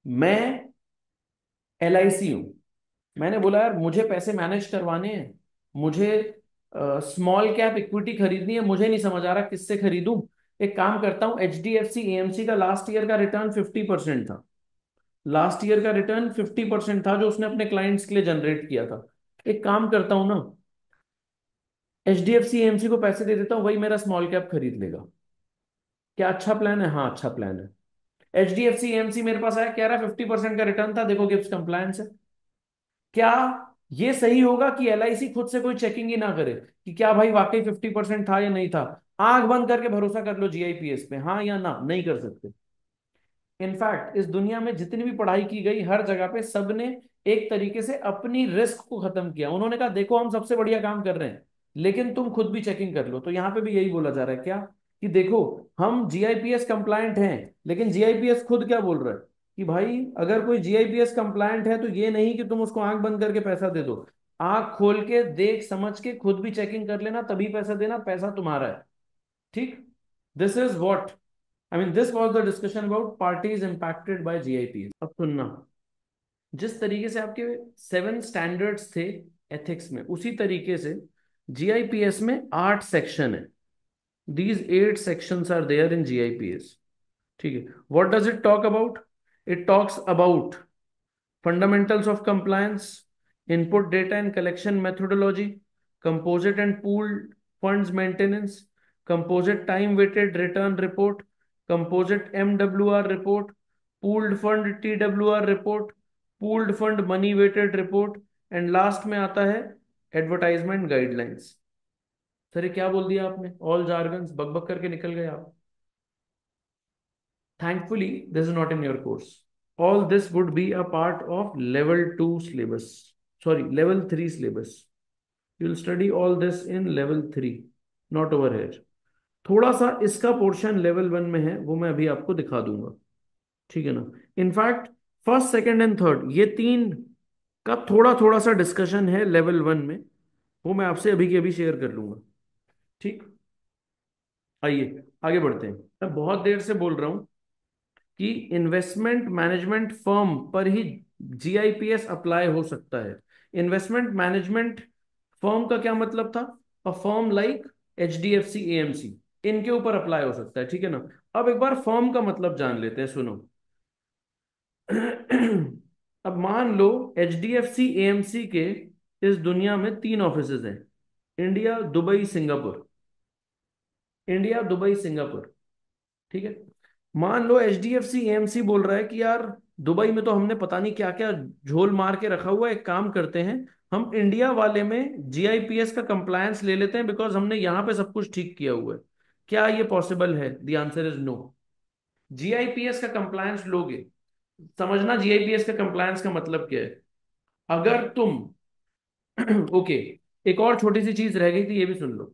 मैं LIC हूं। मैंने बोला यार मुझे पैसे मैनेज करवाने हैं, मुझे स्मॉल कैप इक्विटी खरीदनी है, मुझे नहीं समझ आ रहा किससे खरीदूं। एक काम करता हूं, HDFC AMC का लास्ट ईयर का रिटर्न 50% था। लास्ट ईयर का रिटर्न 50% था जो उसने अपने क्लाइंट्स के लिए जनरेट किया था। एक काम करता हूं ना, HDFC AMC को पैसे दे देता हूँ, वही मेरा स्मॉल कैप खरीद लेगा। क्या अच्छा प्लान है? हाँ अच्छा प्लान है। HDFC AMC मेरे पास आया, कह रहा 50% का रिटर्न था, देखो गिब्स कंप्लायंस है। क्या ये सही होगा कि LIC खुद से कोई चेकिंग ही ना करे कि क्या भाई वाकई 50% था या नहीं था? आंख बंद करके भरोसा कर लो GIPS पे, हाँ या ना? नहीं कर सकते। इनफैक्ट इस दुनिया में जितनी भी पढ़ाई की गई हर जगह पे सबने एक तरीके से अपनी रिस्क को खत्म किया। उन्होंने कहा देखो हम सबसे बढ़िया काम कर रहे हैं, लेकिन तुम खुद भी चेकिंग कर लो। तो यहाँ पे भी यही बोला जा रहा है क्या, कि देखो हम GIPS कंप्लायंट हैं, लेकिन GIPS खुद क्या बोल रहा है कि भाई अगर कोई GIPS कंप्लायंट है तो ये नहीं कि तुम उसको आंख बंद करके पैसा दे दो, आंख खोल के देख समझ के खुद भी चेकिंग कर लेना, तभी पैसा देना, पैसा तुम्हारा है। ठीक। This is what, I mean, this was the discussion about parties impacted by GIPs। अब सुनना, जिस तरीके से आपके 7 स्टैंडर्ड्स थे एथिक्स में, उसी तरीके से GIPS में 8 सेक्शन है। These 8 sections are there in GIPS। ठीक है। What does it talk about? It talks about fundamentals of compliance, input data and collection methodology, composite and pooled funds maintenance, composite time weighted return report, composite MWR report, pooled fund TWR report, pooled fund money weighted report, and last में आता है advertisement guidelines. Sir ये क्या बोल दिया आपने? All jargons बक बक करके निकल गए आप। Thankfully, this is not in your course. All this would be a part of level 2 syllabus. Sorry, level 3 syllabus. You'll study all this in level 3, not over here. थोड़ा सा इसका पोर्शन लेवल 1 में है, वो मैं अभी आपको दिखा दूंगा। ठीक है ना? In fact first second and third ये तीन का थोड़ा थोड़ा सा डिस्कशन है लेवल 1 में, वो मैं आपसे अभी के अभी शेयर कर लूंगा। ठीक। आइए आगे बढ़ते हैं। मैं बहुत देर से बोल रहा हूं कि इन्वेस्टमेंट मैनेजमेंट फर्म पर ही GIPS अप्लाई हो सकता है। इन्वेस्टमेंट मैनेजमेंट फर्म का क्या मतलब था? A firm like HDFC AMC, इनके ऊपर अप्लाई हो सकता है। ठीक है ना? अब एक बार फर्म का मतलब जान लेते हैं, सुनो। अब मान लो HDFC AMC के इस दुनिया में 3 ऑफिसेज हैं, India Dubai Singapore. India Dubai Singapore. ठीक है। मान लो HDFC AMC बोल रहा है कि यार दुबई में तो हमने पता नहीं क्या क्या झोल मार के रखा हुआ है, एक काम करते हैं हम इंडिया वाले में GIPS का कंप्लायंस ले लेते हैं, बिकॉज हमने यहाँ पे सब कुछ ठीक किया हुआ है। क्या ये पॉसिबल है? The answer is no. GIPS का कंप्लायंस लोगे, समझना GIPS का कंप्लायंस का मतलब क्या है। अगर तुम ओके, एक और छोटी सी चीज रह गई थी, ये भी सुन लो।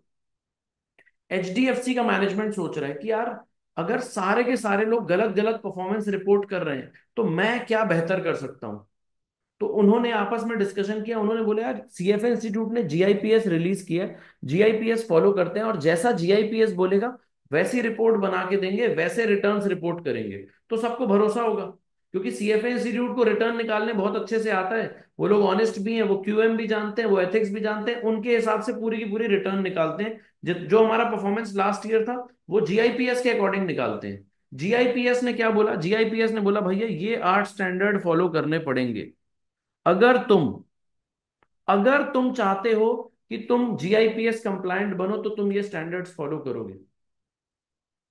HDFC का मैनेजमेंट सोच रहा है कि यार अगर सारे के सारे लोग गलत गलत परफॉर्मेंस रिपोर्ट कर रहे हैं तो मैं क्या बेहतर कर सकता हूं। तो उन्होंने आपस में डिस्कशन किया, उन्होंने बोला यार CFA इंस्टीट्यूट ने GIPS रिलीज किया है, GIPS फॉलो करते हैं और जैसा GIPS बोलेगा वैसी रिपोर्ट बना के देंगे, वैसे रिटर्न्स रिपोर्ट करेंगे, तो सबको भरोसा होगा। क्योंकि CFA इंस्टीट्यूट को रिटर्न निकालने बहुत अच्छे से आता है, वो लोग ऑनेस्ट भी हैं, वो QM भी जानते हैं, वो एथिक्स भी जानते हैं, उनके हिसाब से पूरी की पूरी रिटर्न निकालते हैं। जो हमारा परफॉर्मेंस लास्ट ईयर था वो GIPS के अकॉर्डिंग निकालते हैं। GIPS ने क्या बोला? GIPS ने बोला भैया ये 8 स्टैंडर्ड फॉलो करने पड़ेंगे। अगर तुम अगर तुम चाहते हो कि तुम GIPS कंप्लायंट बनो तो तुम ये स्टैंडर्ड्स फॉलो करोगे।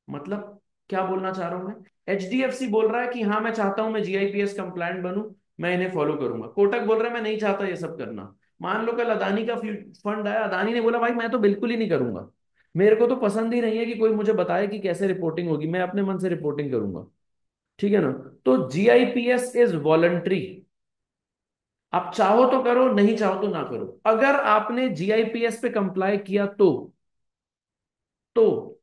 मतलब क्या बोलना चाह रहा हूं मैं? HDFC बोल रहा है कि हाँ मैं चाहता हूं मैं GIPS कंप्लायंट बनूं, मैं इन्हें फॉलो करूंगा। कोटक बोल रहा है मैं नहीं चाहता ये सब करना। मान लो कल अदानी का फंड आया, अदानी ने बोला भाई मैं तो बिल्कुल ही नहीं करूंगा, मेरे को तो पसंद ही नहीं है कि कोई मुझे बताए कि कैसे रिपोर्टिंग होगी, मैं अपने मन से रिपोर्टिंग करूंगा। ठीक है ना? तो GIPS इज वॉलंटरी। आप चाहो तो करो, नहीं चाहो तो ना करो। अगर आपने GIPS पे कंप्लाई किया तो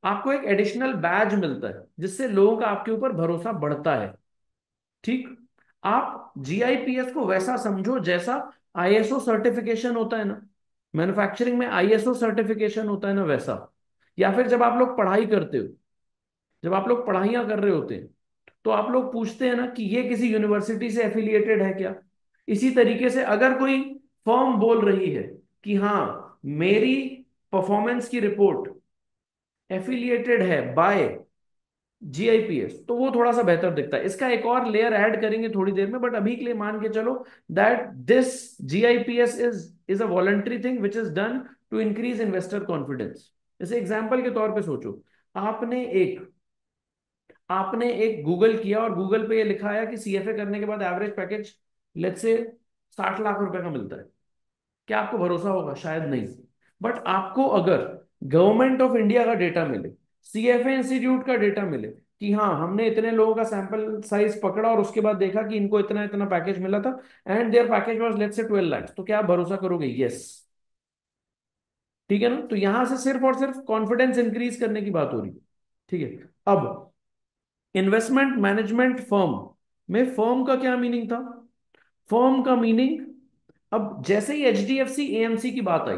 आपको एक एडिशनल बैज मिलता है जिससे लोगों का आपके ऊपर भरोसा बढ़ता है। ठीक। आप GIPS को वैसा समझो जैसा ISO सर्टिफिकेशन होता है ना, मैन्युफैक्चरिंग में ISO सर्टिफिकेशन होता है ना, वैसा। या फिर जब आप लोग पढ़ाई करते हो, जब आप लोग पढ़ाइयाँ कर रहे होते हैं, तो आप लोग पूछते हैं ना कि ये किसी यूनिवर्सिटी से एफिलिएटेड है क्या, इसी तरीके से अगर कोई फर्म बोल रही है कि हाँ मेरी परफॉर्मेंस की रिपोर्ट एफिलिएटेड है बाय जीआईपीएस, तो वो थोड़ा सा बेहतर दिखता है। इसका एक और लेयर ऐड करेंगे थोड़ी देर में, बट अभी के लिए मान के चलो that this GIPS is a voluntary thing which is done to increase investor confidence. जैसे एग्जांपल के तौर पे सोचो, आपने एक आपने एक गूगल किया और गूगल पे ये लिखा है कि सीएफए करने के बाद average package let's say 60 lakh रुपए का मिलता है। क्या आपको भरोसा होगा? शायद नहीं। बट आपको अगर गवर्नमेंट ऑफ इंडिया का डेटा मिले, सीएफए इंस्टीट्यूट का डेटा मिले कि हाँ हमने इतने लोगों का सैंपल साइज पकड़ा और उसके बाद देखा कि इनको इतना इतना पैकेज मिला था and their package was let's say 12 lakh, तो क्या आप भरोसा करोगे? यस। ठीक है ना? तो यहां से सिर्फ और सिर्फ कॉन्फिडेंस इंक्रीज करने की बात हो रही है। ठीक है। अब इन्वेस्टमेंट मैनेजमेंट फर्म में फर्म का क्या मीनिंग था? फर्म का मीनिंग, अब जैसे ही एचडीएफसी एएमसी की बात आई,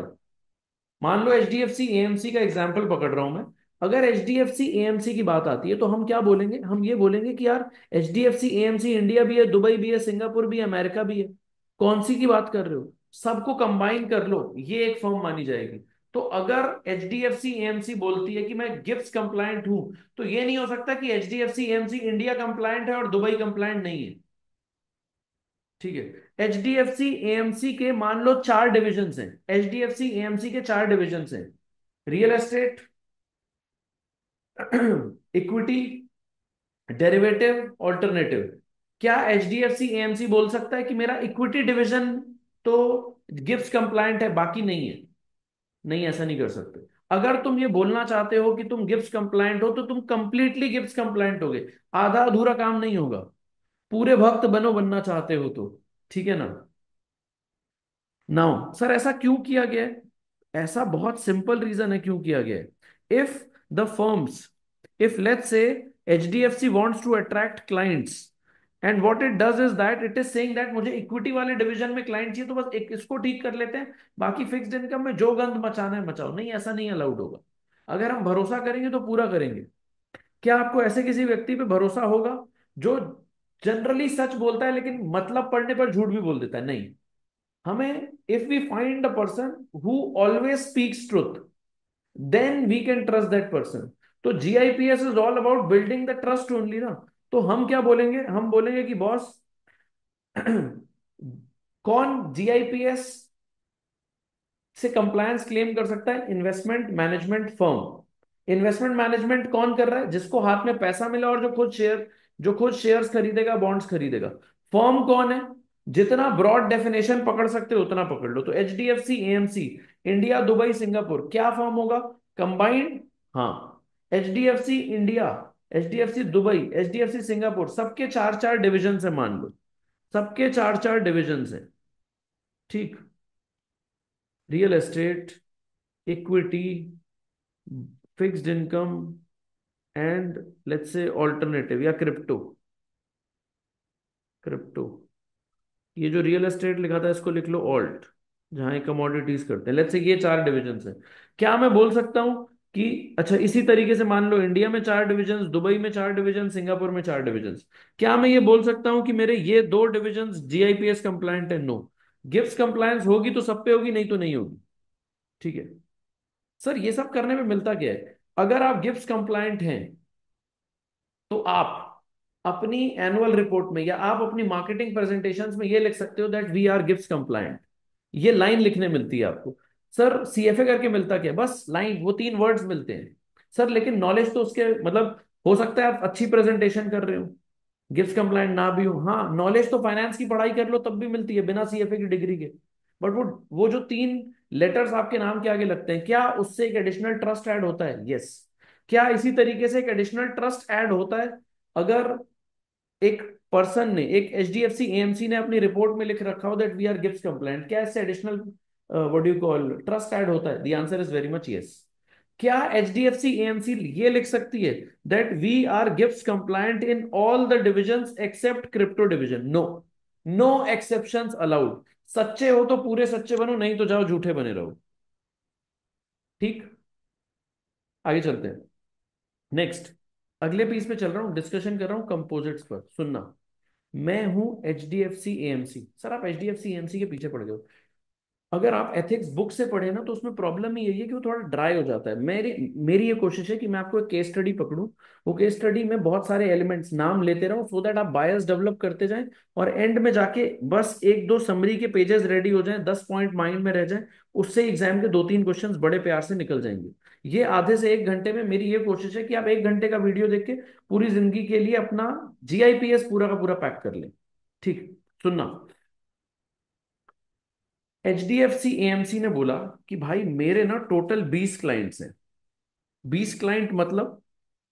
मान लो एचडीएफसी एएमसी का एग्जांपल पकड़ रहा हूं मैं। अगर एचडीएफसी एएमसी की बात आती है तो हम क्या बोलेंगे? हम ये बोलेंगे कि यार एचडीएफसी एएमसी इंडिया भी है, दुबई भी है, सिंगापुर भी है, अमेरिका भी है। कौन सी की बात कर रहे हो? सबको कंबाइन कर लो, ये एक फर्म मानी जाएगी। तो अगर एचडीएफसी एएमसी बोलती है कि मैं गिप्स कंप्लायंट हूं, तो ये नहीं हो सकता कि एचडीएफसी एएमसी इंडिया कंप्लायंट है और दुबई कंप्लायंट नहीं है। ठीक है। एचडीएफसी एएमसी के मान लो 4 डिविजन हैं, एचडीएफसी एएमसी के 4 डिविजन हैं। Real estate, equity, derivative, alternative. क्या एचडीएफसी एएमसी बोल सकता है कि मेरा इक्विटी डिवीजन तो गिब्स कंप्लायंट है बाकी नहीं है? नहीं, ऐसा नहीं कर सकते। अगर तुम ये बोलना चाहते हो कि तुम गिब्स कंप्लायंट हो तो तुम कंप्लीटली गिब्स कंप्लायंट होगे, आधा अधूरा काम नहीं होगा। पूरे भक्त बनो बनना चाहते हो तो। ठीक है ना? नाउ सर ऐसा क्यों किया गया है? ऐसा बहुत सिंपल रीजन है क्यों किया गया है। If the firms, if let's say HDFC wants to attract clients and what it does is that it is saying that मुझे इक्विटी वाले डिवीजन में क्लाइंट चाहिए, तो बस एक इसको ठीक कर लेते हैं, बाकी फिक्स्ड इनकम में जो गंद मचाना है मचाओ। नहीं, ऐसा नहीं अलाउड होगा। अगर हम भरोसा करेंगे तो पूरा करेंगे। क्या आपको ऐसे किसी व्यक्ति पे भरोसा होगा जो जनरली सच बोलता है लेकिन मतलब पढ़ने पर झूठ भी बोल देता है? नहीं। हमें, if we find a person who always speaks truth, then we can trust that person. तो GIPS is all about building the trust only ना। तो हम क्या बोलेंगे? हम बोलेंगे कि बॉस कौन जीआईपीएस से कंप्लायंस क्लेम कर सकता है? Investment management firm. Investment management कौन कर रहा है? जिसको हाथ में पैसा मिला और जो खुद शेयर्स खरीदेगा, बॉन्ड्स खरीदेगा। फर्म कौन है? जितना ब्रॉड डेफिनेशन पकड़ सकते हो उतना पकड़ लो। तो HDFC AMC India, Dubai, Singapore, क्या फर्म होगा? कंबाइंड। हाँ। HDFC India, HDFC Dubai, HDFC Singapore, सबके चार चार डिविजन है मान लो। सबके चार चार डिविजन है। ठीक। Real estate, equity, fixed income and let's से ऑल्टरनेटिव या क्रिप्टो। क्रिप्टो, ये जो रियल एस्टेट लिखा था इसको लिख लो ऑल्ट, जहां कमोडिटीज करते हैं। लेट्स से ये 4 डिविजन है। क्या मैं बोल सकता हूं कि अच्छा इसी तरीके से मान लो इंडिया में 4 डिविजन, दुबई में 4 डिविजन, सिंगापुर में 4 डिविजन, क्या मैं ये बोल सकता हूं कि मेरे ये 2 डिविजन जीआईपीएस कंप्लायंट है? नो। गिव्स कंप्लायंस होगी तो सब पे होगी, नहीं तो नहीं होगी। ठीक है। सर ये सब करने में मिलता क्या है? अगर आप गिव्स कंप्लायंट हैं तो आप अपनी एनुअल रिपोर्ट में या आप अपनी मार्केटिंग प्रेजेंटेशंस में ये लिख सकते हो दैट वी आर गिव्स कंप्लायंट। ये लाइन लिखने मिलती है आपको। सर सीएफए करके मिलता क्या है? बस लाइन, वो 3 वर्ड्स मिलते हैं। सर लेकिन नॉलेज तो उसके मतलब, हो सकता है आप अच्छी प्रेजेंटेशन कर रहे हो, गिव्स कंप्लायंट ना भी हो, हाँ नॉलेज तो फाइनेंस की पढ़ाई कर लो तब भी मिलती है बिना सीएफए की डिग्री के। बट वो जो 3 लेटर्स आपके नाम के आगे लगते हैं, क्या उससे एक एडिशनल ट्रस्ट ऐड होता है? यस। क्या इसी तरीके से एक एडिशनल ट्रस्ट ऐड होता है अगर एक पर्सन ने, एक एचडीएफसी एएमसी ने अपनी रिपोर्ट में लिख रखा हो दैट वी आर गिव्स कंप्लायंट? क्या इससे additional what do you call trust add होता है? The answer is very much yes. क्या एचडीएफसी एएमसी ये लिख सकती है दैट वी आर गिव्स compliant in all the divisions except crypto division? No. No exceptions allowed. सच्चे हो तो पूरे सच्चे बनो, नहीं तो जाओ झूठे बने रहो। ठीक। आगे चलते हैं। नेक्स्ट, अगले पीस पे चल रहा हूं, डिस्कशन कर रहा हूं कंपोजिट्स पर, सुनना। मैं हूं H D F C AMC. Sir आप H D F C AMC के पीछे पड़ गए हो। अगर आप एथिक्स बुक से पढ़े ना तो उसमें प्रॉब्लम ही यही है कि वो थोड़ा ड्राई हो जाता है। मेरी मेरी ये कोशिश है कि मैं आपको एक केस स्टडी पकड़ूं, वो केस स्टडी में बहुत सारे एलिमेंट्स नाम लेते रहूं, सो दैट आप बायस डेवलप करते जाएं, और एंड में जाके बस एक दो समरी के पेजेस रेडी हो जाएं, 10 पॉइंट माइंड में रह जाएं। उससे एग्जाम के दो तीन क्वेश्चंस बड़े प्यार से निकल जाएंगे। ये आधे से एक घंटे में मेरी ये कोशिश है कि आप एक घंटे का वीडियो देख के पूरी जिंदगी के लिए अपना जीआईपीएस पूरा का पूरा पैक कर लें। ठीक, सुनना। H D F C AMC ने बोला कि भाई मेरे ना टोटल 20 क्लाइंट्स हैं। 20 क्लाइंट मतलब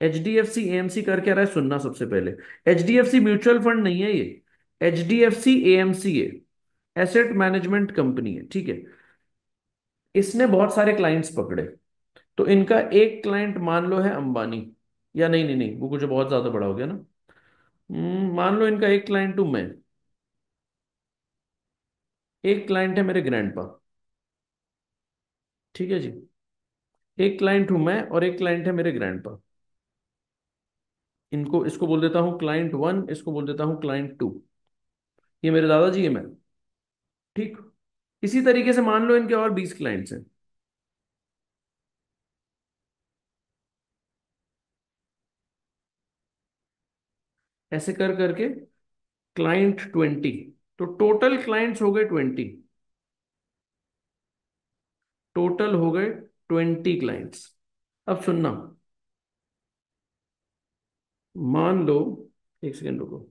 H D F C AMC कर क्या रहा है, सुनना सबसे पहले। H D F C mutual fund नहीं है ये, H D F C AMC है, एसेट मैनेजमेंट कंपनी है, ठीक है। इसने बहुत सारे क्लाइंट्स पकड़े। तो इनका एक क्लाइंट मान लो है अंबानी, या नहीं नहीं नहीं, वो कुछ बहुत ज्यादा बड़ा हो गया ना। मान लो इनका एक क्लाइंट हूं मैं, एक क्लाइंट है मेरे ग्रैंडपा, ठीक है जी। एक क्लाइंट हूं मैं और एक क्लाइंट है मेरे ग्रैंडपा। इनको इसको बोल देता हूँ क्लाइंट वन, इसको बोल देता हूँ क्लाइंट टू। ये मेरे दादाजी है मैं, ठीक। इसी तरीके से मान लो इनके और 20 क्लाइंट्स हैं। ऐसे कर करके क्लाइंट 20, तो टोटल क्लाइंट्स हो गए 20। टोटल हो गए 20 क्लाइंट्स। अब सुनना, मान लो, एक सेकेंड रुको,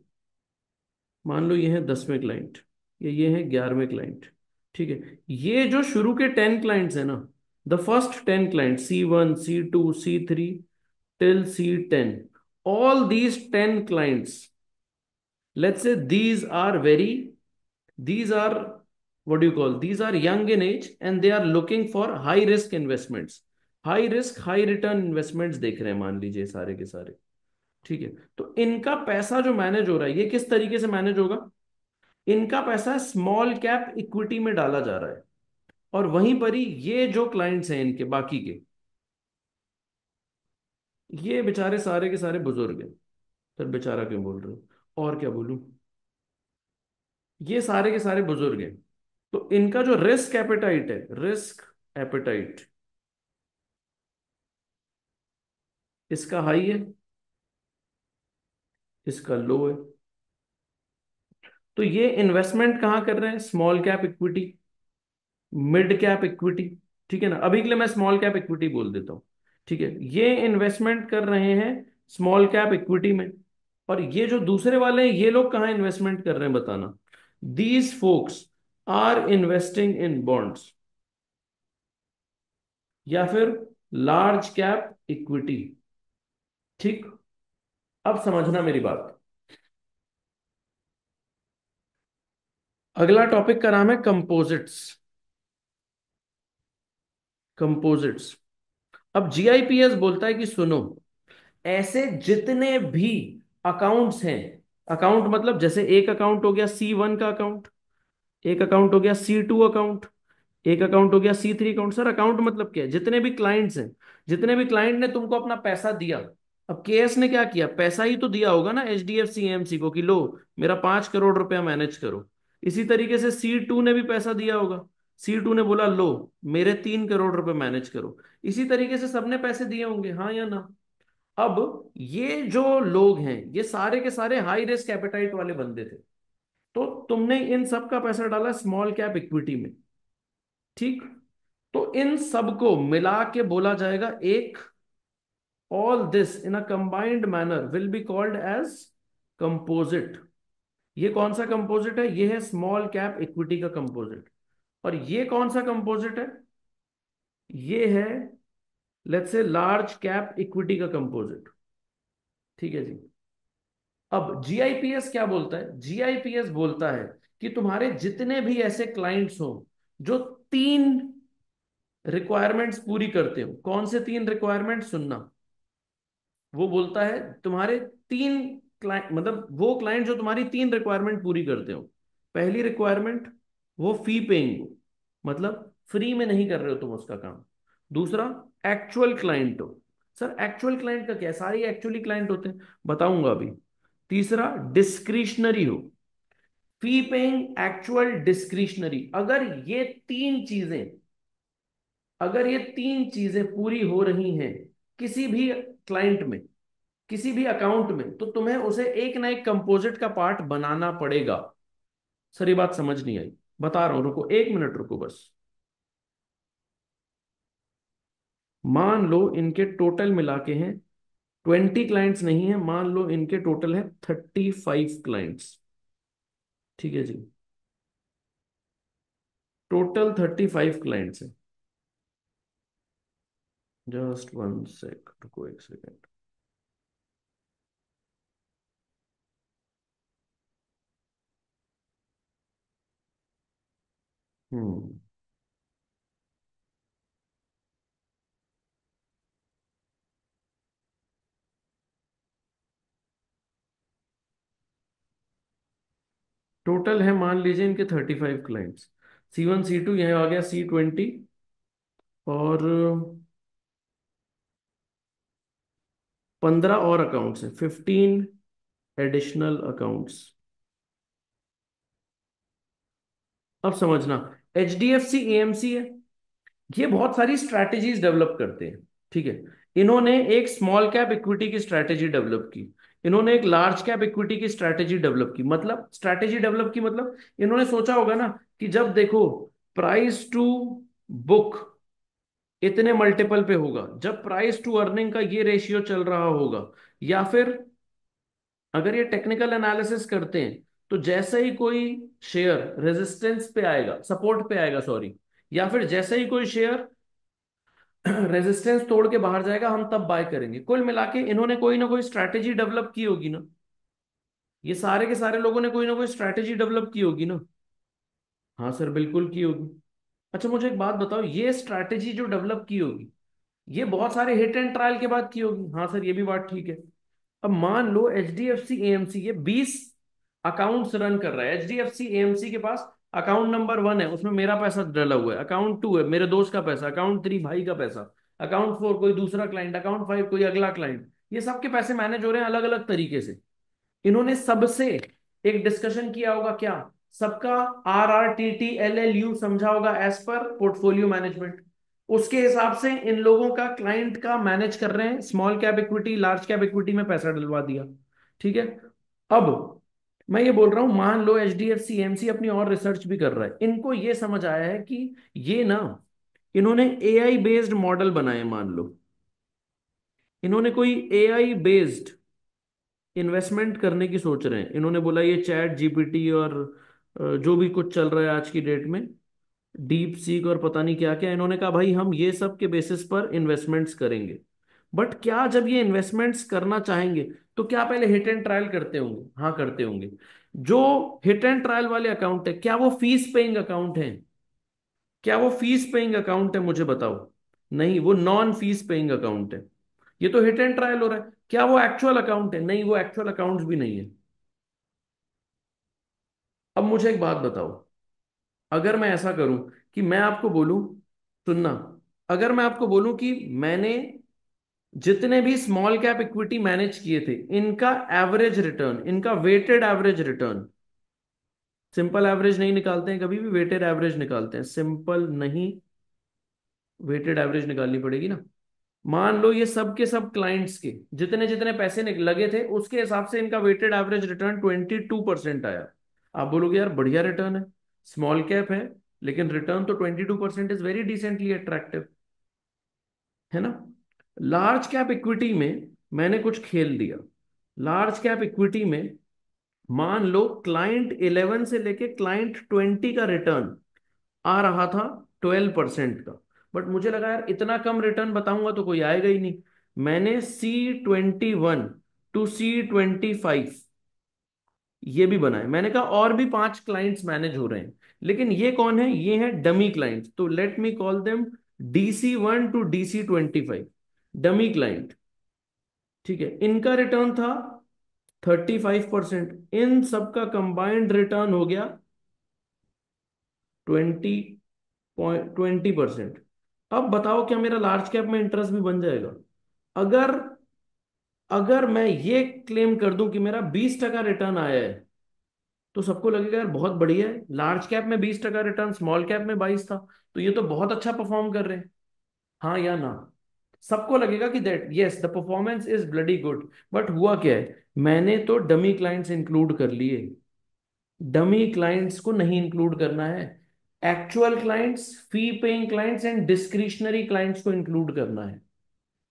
मान लो ये है 10वें क्लाइंट, ये है 11वें क्लाइंट, ठीक है। ये जो शुरू के 10 क्लाइंट्स है ना, the first 10 client, C1 C2 C3 till C10, all these 10 clients, let's say these are, what do you call, these are young in age and they are looking for high risk investments, high risk high return investments देख रहे हैं मान लीजिए सारे के सारे, ठीक है। तो इनका पैसा जो मैनेज हो रहा है, ये किस तरीके से मैनेज होगा? इनका पैसा स्मॉल कैप इक्विटी में डाला जा रहा है, और वहीं पर ही ये जो क्लाइंट्स हैं इनके बाकी के, ये बेचारे सारे के सारे बुजुर्ग हैं। सर बेचारा क्यों बोल रहे हो, और क्या बोलूं, ये सारे के सारे बुजुर्ग हैं। तो इनका जो रिस्क एपेटाइट है, रिस्क एपेटाइट इसका हाई है, इसका लो है। तो ये इन्वेस्टमेंट कहाँ कर रहे हैं? Small cap equity, mid cap equity, ठीक है ना। अभी के लिए मैं स्मॉल कैप इक्विटी बोल देता हूँ, ठीक है। ये इन्वेस्टमेंट कर रहे हैं स्मॉल कैप इक्विटी में। और ये जो दूसरे वाले हैं, ये लोग कहाँ इन्वेस्टमेंट कर रहे हैं बताना? These folks are investing in bonds या फिर लार्ज कैप इक्विटी, ठीक। अब समझना मेरी बात। अगला टॉपिक का नाम है कंपोजिट्स। कंपोजिट्स। अब जीआईपीएस बोलता है कि सुनो, ऐसे जितने भी अकाउंट्स हैं, अकाउंट मतलब जैसे एक अकाउंट हो गया C1 का अकाउंट, एक अकाउंट हो गया C2 अकाउंट, एक अकाउंट हो गया C3 अकाउंट। सर अकाउंट मतलब क्या है? जितने भी क्लाइंट्स हैं, जितने भी क्लाइंट ने तुमको अपना पैसा दिया। अब केएस ने क्या किया? पैसा ही तो दिया होगा ना H D F C AMC को कि लो मेरा 5 करोड़ रुपया मैनेज करो। इसी तरीके से C2 ने भी पैसा दिया होगा, C2 ने बोला लो मेरे 3 करोड़ रुपए मैनेज करो। इसी तरीके से सबने पैसे दिए होंगे, हाँ या ना? अब ये जो लोग हैं, ये सारे के सारे हाई रिस्क एपेटाइट वाले बंदे थे। तो तुमने इन सब का पैसा डाला स्मॉल कैप इक्विटी में, ठीक। तो इन सबको मिला के बोला जाएगा एक, all this in a combined manner will be called as composite. ये कौन सा कंपोजिट है? ये है स्मॉल कैप इक्विटी का कंपोजिट। और ये कौन सा कंपोजिट है? ये है let's say large cap equity का कंपोजिट, ठीक है जी। अब जीआईपीएस क्या बोलता है? जीआईपीएस बोलता है कि तुम्हारे जितने भी ऐसे क्लाइंट्स हो जो 3 रिक्वायरमेंट्स पूरी करते हो, कौन से 3 रिक्वायरमेंट सुनना। वो बोलता है तुम्हारे 3 क्लाइंट, मतलब वो क्लाइंट जो तुम्हारी 3 रिक्वायरमेंट पूरी करते हो। पहली रिक्वायरमेंट, वो फी पेइंग हो, मतलब फ्री में नहीं कर रहे हो तुम उसका काम। दूसरा, एक्चुअल क्लाइंट हो। सर एक्चुअल क्लाइंट का क्या है? सारे एक्चुअली क्लाइंट होते हैं, बताऊंगा अभी। तीसरा डिस्क्रिशनरी हो, फी पेइंग, एक्चुअल, डिस्क्रिशनरी। अगर ये तीन चीजें पूरी हो रही हैं किसी भी क्लाइंट में, किसी भी अकाउंट में, तो तुम्हें उसे एक ना एक कंपोजिट का पार्ट बनाना पड़ेगा। सर ये बात समझ नहीं आई, बता रहा हूं, रुको 1 मिनट रुको बस। मान लो इनके टोटल मिला के हैं 20 क्लाइंट्स, नहीं है, मान लो इनके टोटल है 35 क्लाइंट्स। ठीक है जी, टोटल 35 क्लाइंट्स है। जस्ट 1 सेक, रुको 1 सेकेंड। हम्म, टोटल है मान लीजिए इनके 35 क्लाइंट्स। C1 C2 यहाँ आ गया C20, और 15 और अकाउंट्स हैं, 15 एडिशनल अकाउंट्स। अब समझना, HDFC AMC है, ये बहुत सारी स्ट्रैटेजीज डेवलप करते हैं। ठीक है, इन्होंने एक स्मॉल कैप इक्विटी की स्ट्रैटेजी डेवलप की, इन्होंने एक लार्ज कैप इक्विटी की स्ट्रैटेजी डेवलप की। मतलब स्ट्रैटेजी डेवलप की मतलब इन्होंने सोचा होगा ना कि जब देखो प्राइस टू बुक इतने मल्टीपल पे होगा, जब प्राइस टू अर्निंग का ये रेशियो चल रहा होगा, या फिर अगर ये टेक्निकल एनालिसिस करते हैं तो जैसे ही कोई शेयर रेजिस्टेंस पे आएगा, सपोर्ट पे आएगा सॉरी, या फिर जैसे ही कोई शेयर रेजिस्टेंस तोड़ के बाहर जाएगा, हम तब बाय करेंगे। कुल मिला के इन्होंने कोई ना कोई स्ट्रैटेजी डेवलप की होगी ना, ये सारे के सारे लोगों ने कोई ना कोई स्ट्रैटेजी डेवलप की होगी ना। हाँ सर बिल्कुल की होगी। अच्छा मुझे एक बात बताओ, ये स्ट्रैटेजी जो डेवलप की होगी, ये बहुत सारे हिट एंड ट्रायल के बाद की होगी। हाँ सर ये भी बात ठीक है। अब मान लो HDFC AMC ये 20 अकाउंट्स रन कर रहा है। HDFC AMC के पास अकाउंट नंबर 1 है, उसमें मेरा पैसा डला हुआ है, अकाउंट 2 है मेरे दोस्त का पैसा, अकाउंट 3 भाई का पैसा, अकाउंट 4 कोई दूसरा क्लाइंट, अकाउंट 5 कोई अगला क्लाइंट। ये सबके पैसे मैनेज हो रहे हैं अलग अलग तरीके से। इन्होंने सबसे एक डिस्कशन किया होगा क्या, सबका RRTTLLU समझा होगा, एज पर पोर्टफोलियो मैनेजमेंट। उसके हिसाब से इन लोगों का क्लाइंट का मैनेज कर रहे हैं, small cap equity large cap equity में पैसा डलवा दिया। ठीक है, अब मैं ये बोल रहा हूं, मान लो HDFC AMC अपनी और रिसर्च भी कर रहा है, इनको ये समझ आया है कि ये ना, इन्होंने AI बेस्ड मॉडल बनाए। मान लो इन्होंने कोई AI बेस्ड इन्वेस्टमेंट करने की सोच रहे हैं। इन्होंने बोला ये ChatGPT और जो भी कुछ चल रहा है आज की डेट में, डीप सीक और पता नहीं क्या क्या, इन्होंने कहा भाई हम ये सब के बेसिस पर इन्वेस्टमेंट्स करेंगे। बट क्या जब ये इन्वेस्टमेंट्स करना चाहेंगे तो क्या पहले हिट एंड ट्रायल करते होंगे? हाँ करते होंगे। जो हिट एंड ट्रायल वाले अकाउंट है, क्या वो फीस पेइंग अकाउंट है? क्या वो फीस पेइंग अकाउंट है, मुझे बताओ। नहीं, वो नॉन फीस पेइंग अकाउंट है। ये तो हिट एंड ट्रायल हो रहा है। क्या वो एक्चुअल अकाउंट है? नहीं, वो एक्चुअल अकाउंट्स भी नहीं है। अब मुझे एक बात बताओ, अगर मैं ऐसा करूं कि मैं आपको बोलूं, सुनना, अगर मैं आपको बोलूं कि मैंने जितने भी स्मॉल कैप इक्विटी मैनेज किए थे, इनका एवरेज रिटर्न, इनका weighted average return, simple average नहीं निकालते हैं कभी भी, वेटेड एवरेज निकालते हैं, सिंपल नहीं, वेटेड एवरेज निकालनी पड़ेगी ना। मान लो ये सब के सब क्लाइंट्स के जितने जितने पैसे लगे थे, उसके हिसाब से इनका वेटेड एवरेज रिटर्न 22% आया। आप बोलोगे यार बढ़िया रिटर्न है, स्मॉल कैप है, लेकिन रिटर्न तो 22% इज वेरी डिसेंटली अट्रैक्टिव, है ना। लार्ज कैप इक्विटी में मैंने कुछ खेल दिया। लार्ज कैप इक्विटी में मान लो क्लाइंट 11 से लेके क्लाइंट 20 का रिटर्न आ रहा था 12% का। बट मुझे लगा यार इतना कम रिटर्न बताऊंगा तो कोई आएगा ही नहीं। मैंने C21 to C25 ये भी बनाए। मैंने कहा और भी 5 क्लाइंट्स मैनेज हो रहे हैं, लेकिन ये कौन है? ये है डमी क्लाइंट्स, तो let me call them DC1 to DC25, dummy client. ठीक है, इनका रिटर्न था 35%, इन सबका कंबाइंड रिटर्न हो गया 20% अब बताओ क्या मेरा लार्ज कैप में इंटरेस्ट भी बन जाएगा? अगर अगर मैं ये क्लेम कर दूं कि मेरा 20% रिटर्न आया है, तो सबको लगेगा यार बहुत बढ़िया है, लार्ज कैप में 20% रिटर्न, स्मॉल कैप में 22 था, तो ये तो बहुत अच्छा परफॉर्म कर रहे हैं। हाँ या ना? सबको लगेगा कि that yes the performance is bloody good. But हुआ क्या है, मैंने तो डमी क्लाइंट्स इंक्लूड कर लिए। डमी क्लाइंट्स को नहीं इंक्लूड करना है, actual clients, fee paying clients and discretionary clients को इंक्लूड करना है।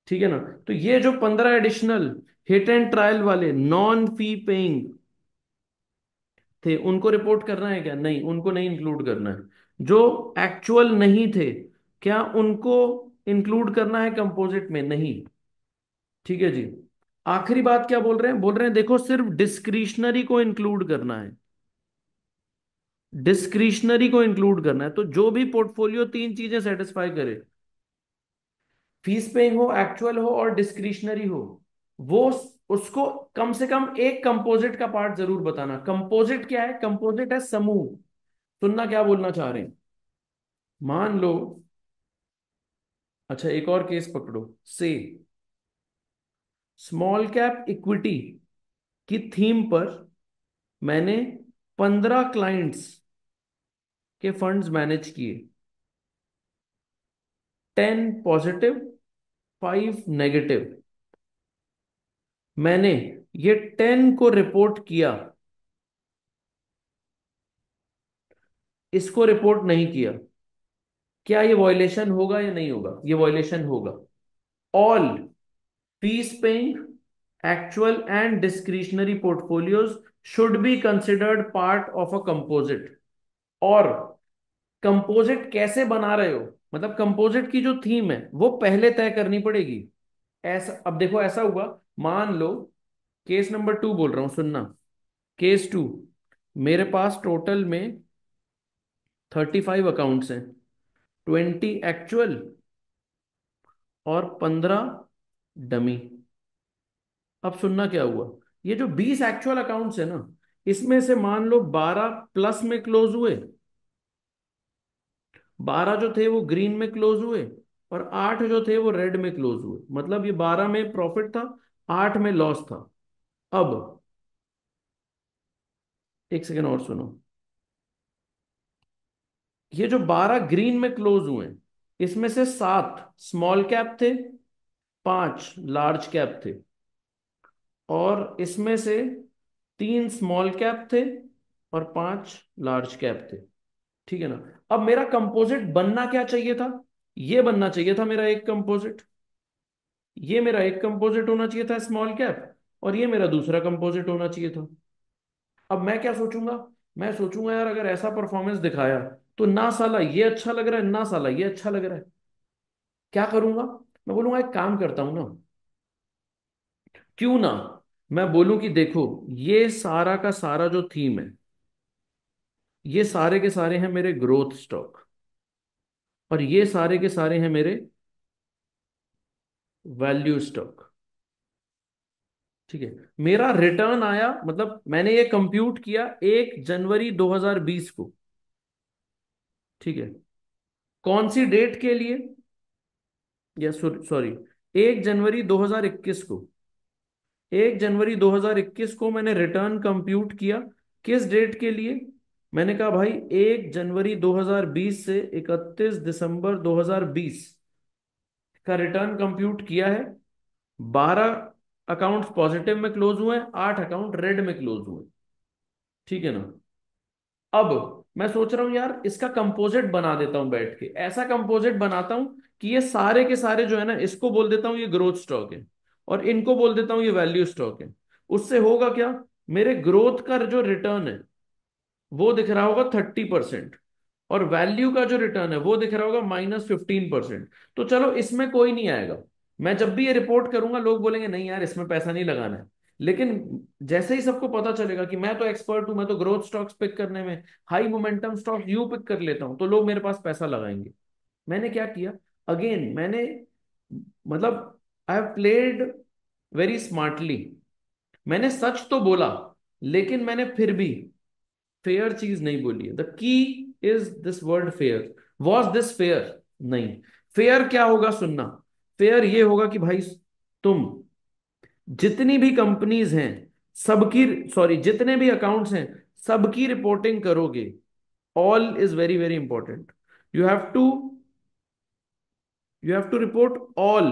ठीक है ना? तो ये जो 15 एडिशनल हिट एंड ट्रायल वाले नॉन फी पेइंग थे, उनको रिपोर्ट करना है क्या? नहीं, उनको नहीं इंक्लूड करना है। जो एक्चुअल नहीं थे, क्या उनको इंक्लूड करना है कंपोजिट में? नहीं। ठीक है जी। आखिरी बात क्या बोल रहे हैं? बोल रहे हैं देखो सिर्फ डिस्क्रिशनरी को इंक्लूड करना है, डिस्क्रिशनरी को इंक्लूड करना है। तो जो भी पोर्टफोलियो तीन चीजें सेटिस्फाई करे, फीस पेइंग हो, एक्चुअल हो और डिस्क्रिशनरी हो, वो उसको कम से कम एक कंपोजिट का पार्ट जरूर बताना। कंपोजिट क्या है? कंपोजिट है समूह। सुनना क्या बोलना चाह रहे हैं। मान लो, अच्छा एक और केस पकड़ो, से स्मॉल कैप इक्विटी की थीम पर मैंने 15 क्लाइंट्स के फंड्स मैनेज किए, 10 पॉजिटिव, 5 नेगेटिव। मैंने ये 10 को रिपोर्ट किया, इसको रिपोर्ट नहीं किया। क्या ये वॉयलेशन होगा या नहीं होगा? ये वॉयलेशन होगा। All fees paying, actual and discretionary portfolios should be considered part of a composite. और कंपोजिट कैसे बना रहे हो, मतलब कंपोजिट की जो थीम है वो पहले तय करनी पड़ेगी। ऐसा, अब देखो ऐसा हुआ, मान लो केस नंबर 2 बोल रहा हूं, सुनना। केस 2, मेरे पास टोटल में 35 अकाउंट्स हैं, 20 एक्चुअल और 15 डमी। अब सुनना क्या हुआ, ये जो 20 एक्चुअल अकाउंट्स है ना, इसमें से मान लो 12 प्लस में क्लोज हुए, 12 जो थे वो ग्रीन में क्लोज हुए, और 8 जो थे वो रेड में क्लोज हुए। मतलब ये 12 में प्रॉफिट था, 8 में लॉस था। अब एक सेकेंड और सुनो, ये जो 12 ग्रीन में क्लोज हुए, इसमें से 7 स्मॉल कैप थे, 5 लार्ज कैप थे, और इसमें से 3 स्मॉल कैप थे और 5 लार्ज कैप थे। ठीक है ना? अब मेरा कंपोजिट बनना क्या चाहिए था? ये बनना चाहिए था मेरा एक कंपोजिट, ये मेरा एक कंपोजिट होना चाहिए था स्मॉल कैप, और ये मेरा दूसरा कंपोजिट होना चाहिए था। अब मैं क्या सोचूंगा? मैं सोचूंगा यार अगर ऐसा परफॉर्मेंस दिखाया, तो ना साला ये अच्छा लग रहा है, ना साला ये अच्छा लग रहा है। क्या करूंगा? मैं बोलूंगा एक काम करता हूं ना, क्यों ना मैं बोलूं कि देखो, ये सारा का सारा जो थीम है, ये सारे के सारे हैं मेरे ग्रोथ स्टॉक, और ये सारे के सारे हैं मेरे वैल्यू स्टॉक। ठीक है? मेरा रिटर्न आया, मतलब मैंने ये कंप्यूट किया 1 जनवरी 2020 को। ठीक है? कौन सी डेट के लिए? या सॉरी, 1 जनवरी 2021 को, 1 जनवरी 2021 को मैंने रिटर्न कंप्यूट किया। किस डेट के लिए? मैंने कहा भाई 1 जनवरी 2020 से 31 दिसंबर 2020 का रिटर्न कंप्यूट किया है। 12 अकाउंट्स पॉजिटिव में क्लोज हुए, 8 अकाउंट रेड में क्लोज हुए। ठीक है ना? अब मैं सोच रहा हूं यार इसका कंपोजिट बना देता हूं, बैठ के ऐसा कंपोजिट बनाता हूं कि ये सारे के सारे जो है ना, इसको बोल देता हूं ये ग्रोथ स्टॉक है, और इनको बोल देता हूं ये वैल्यू स्टॉक है। उससे होगा क्या, मेरे ग्रोथ का जो रिटर्न है वो दिख रहा होगा 30%, और वैल्यू का जो रिटर्न है वो दिख रहा होगा -15%। तो चलो इसमें कोई नहीं आएगा, मैं जब भी ये रिपोर्ट करूंगा लोग बोलेंगे नहीं यार इसमें पैसा नहीं लगाना है। लेकिन जैसे ही सबको पता चलेगा कि मैं तो एक्सपर्ट हूं, मैं तो ग्रोथ स्टॉक्स पिक करने में, high momentum stocks you pick कर लेता हूं, तो लोग मेरे पास पैसा लगाएंगे। मैंने क्या किया, अगेन मैंने, मतलब I have played very smartly. मैंने सच तो बोला, लेकिन मैंने फिर भी फेयर चीज नहीं बोली है। The key is this word fair. Was this fair? नहीं। फेयर क्या होगा सुनना, फेयर ये होगा कि भाई तुम जितनी भी कंपनीज हैं सबकी, सॉरी जितने भी अकाउंट्स हैं सबकी रिपोर्टिंग करोगे। All is very very important. You have to you have to report all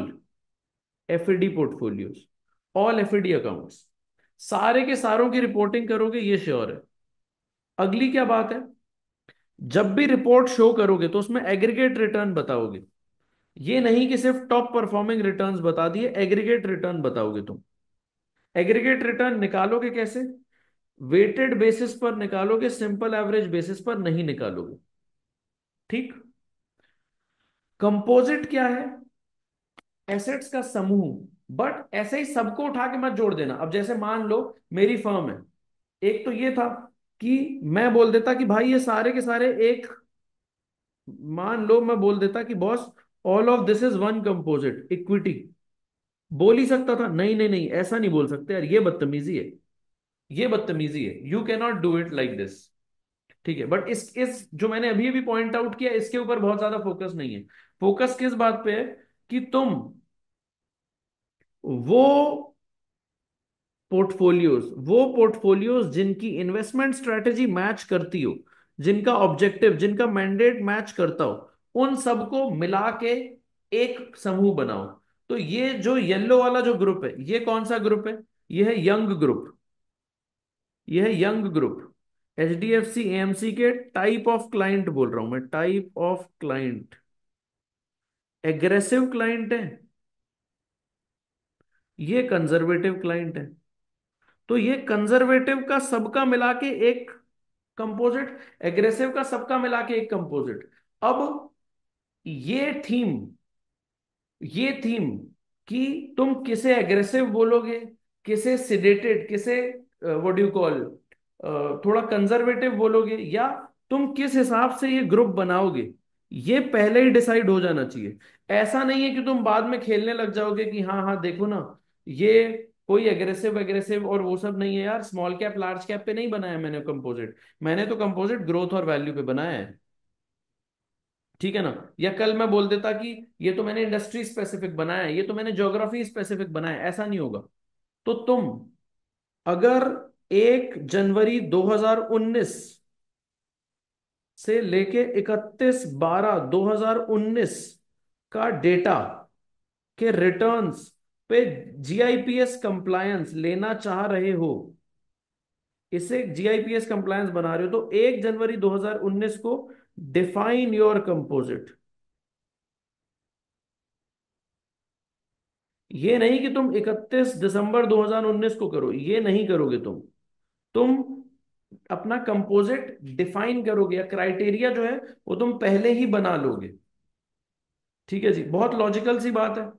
FD portfolios, all FD accounts, सारे के सारों की रिपोर्टिंग करोगे, ये श्योर है। अगली क्या बात है, जब भी रिपोर्ट शो करोगे तो उसमें एग्रीगेट रिटर्न बताओगे। ये नहीं कि सिर्फ टॉप परफॉर्मिंग रिटर्न्स बता दिए, एग्रीगेट रिटर्न बताओगे तुम। एग्रीगेट रिटर्न निकालोगे कैसे? वेटेड बेसिस पर निकालोगे, सिंपल एवरेज बेसिस पर नहीं निकालोगे। ठीक। कंपोजिट क्या है? एसेट्स का समूह। बट ऐसे ही सबको उठा के मत जोड़ देना। अब जैसे मान लो मेरी फर्म है, एक तो ये था कि मैं बोल देता कि भाई ये सारे के सारे एक, मान लो मैं बोल देता कि boss all of this is one composite equity. बोल ही सकता था, नहीं नहीं नहीं ऐसा नहीं बोल सकते यार, ये बदतमीजी है, ये बदतमीजी है, you can not do it like this. ठीक है, बट इस जो मैंने अभी अभी पॉइंट आउट किया इसके ऊपर बहुत ज्यादा फोकस नहीं है। फोकस किस बात पे है कि तुम वो पोर्टफोलियोज जिनकी इन्वेस्टमेंट स्ट्रेटेजी मैच करती हो, जिनका ऑब्जेक्टिव, जिनका मैंडेट मैच करता हो, उन सबको मिला के एक समूह बनाओ। तो ये जो येलो वाला जो ग्रुप है, ये कौन सा ग्रुप है? ये है यंग ग्रुप। ये है यंग ग्रुप। एचडीएफसी एएमसी के टाइप ऑफ क्लाइंट बोल रहा हूं मैं, type of client. Aggressive client है, ये कंजर्वेटिव क्लाइंट है। तो ये कंजर्वेटिव का सबका मिला के एक कंपोजिट, एग्रेसिव का सबका मिला के एक कंपोजिट। अब ये थीम, ये थीम कि तुम किसे एग्रेसिव बोलोगे, किसे सिडेटेड, किसे व्हाट डू कॉल थोड़ा कंजर्वेटिव बोलोगे, या तुम किस हिसाब से ये ग्रुप बनाओगे, ये पहले ही डिसाइड हो जाना चाहिए। ऐसा नहीं है कि तुम बाद में खेलने लग जाओगे कि हाँ हाँ देखो ना, ये कोई एग्रेसिव एग्रेसिव और वो सब नहीं है यार, स्मॉल कैप लार्ज कैप पे नहीं बनाया मैंने कंपोजिट, मैंने तो कंपोजिट ग्रोथ और वैल्यू पे बनाया है। ठीक है ना? या कल मैं बोल देता कि ये तो मैंने इंडस्ट्री स्पेसिफिक बनाया है, ये तो मैंने ज्योग्राफी स्पेसिफिक बनाया है, ऐसा नहीं होगा। तो तुम अगर 1 जनवरी 2019 से लेके 31 12 2019 का डेटा के रिटर्न्स पे जीआईपीएस कंप्लायंस लेना चाह रहे हो, इसे जीआईपीएस कंप्लायंस बना रहे हो, तो 1 जनवरी 2019 को डिफाइन योर कंपोजिट। ये नहीं कि तुम 31 दिसंबर 2019 को करो, ये नहीं करोगे तुम अपना कंपोजिट डिफाइन करोगे, या क्राइटेरिया जो है वो तुम पहले ही बना लोगे। ठीक है जी, बहुत लॉजिकल सी बात है।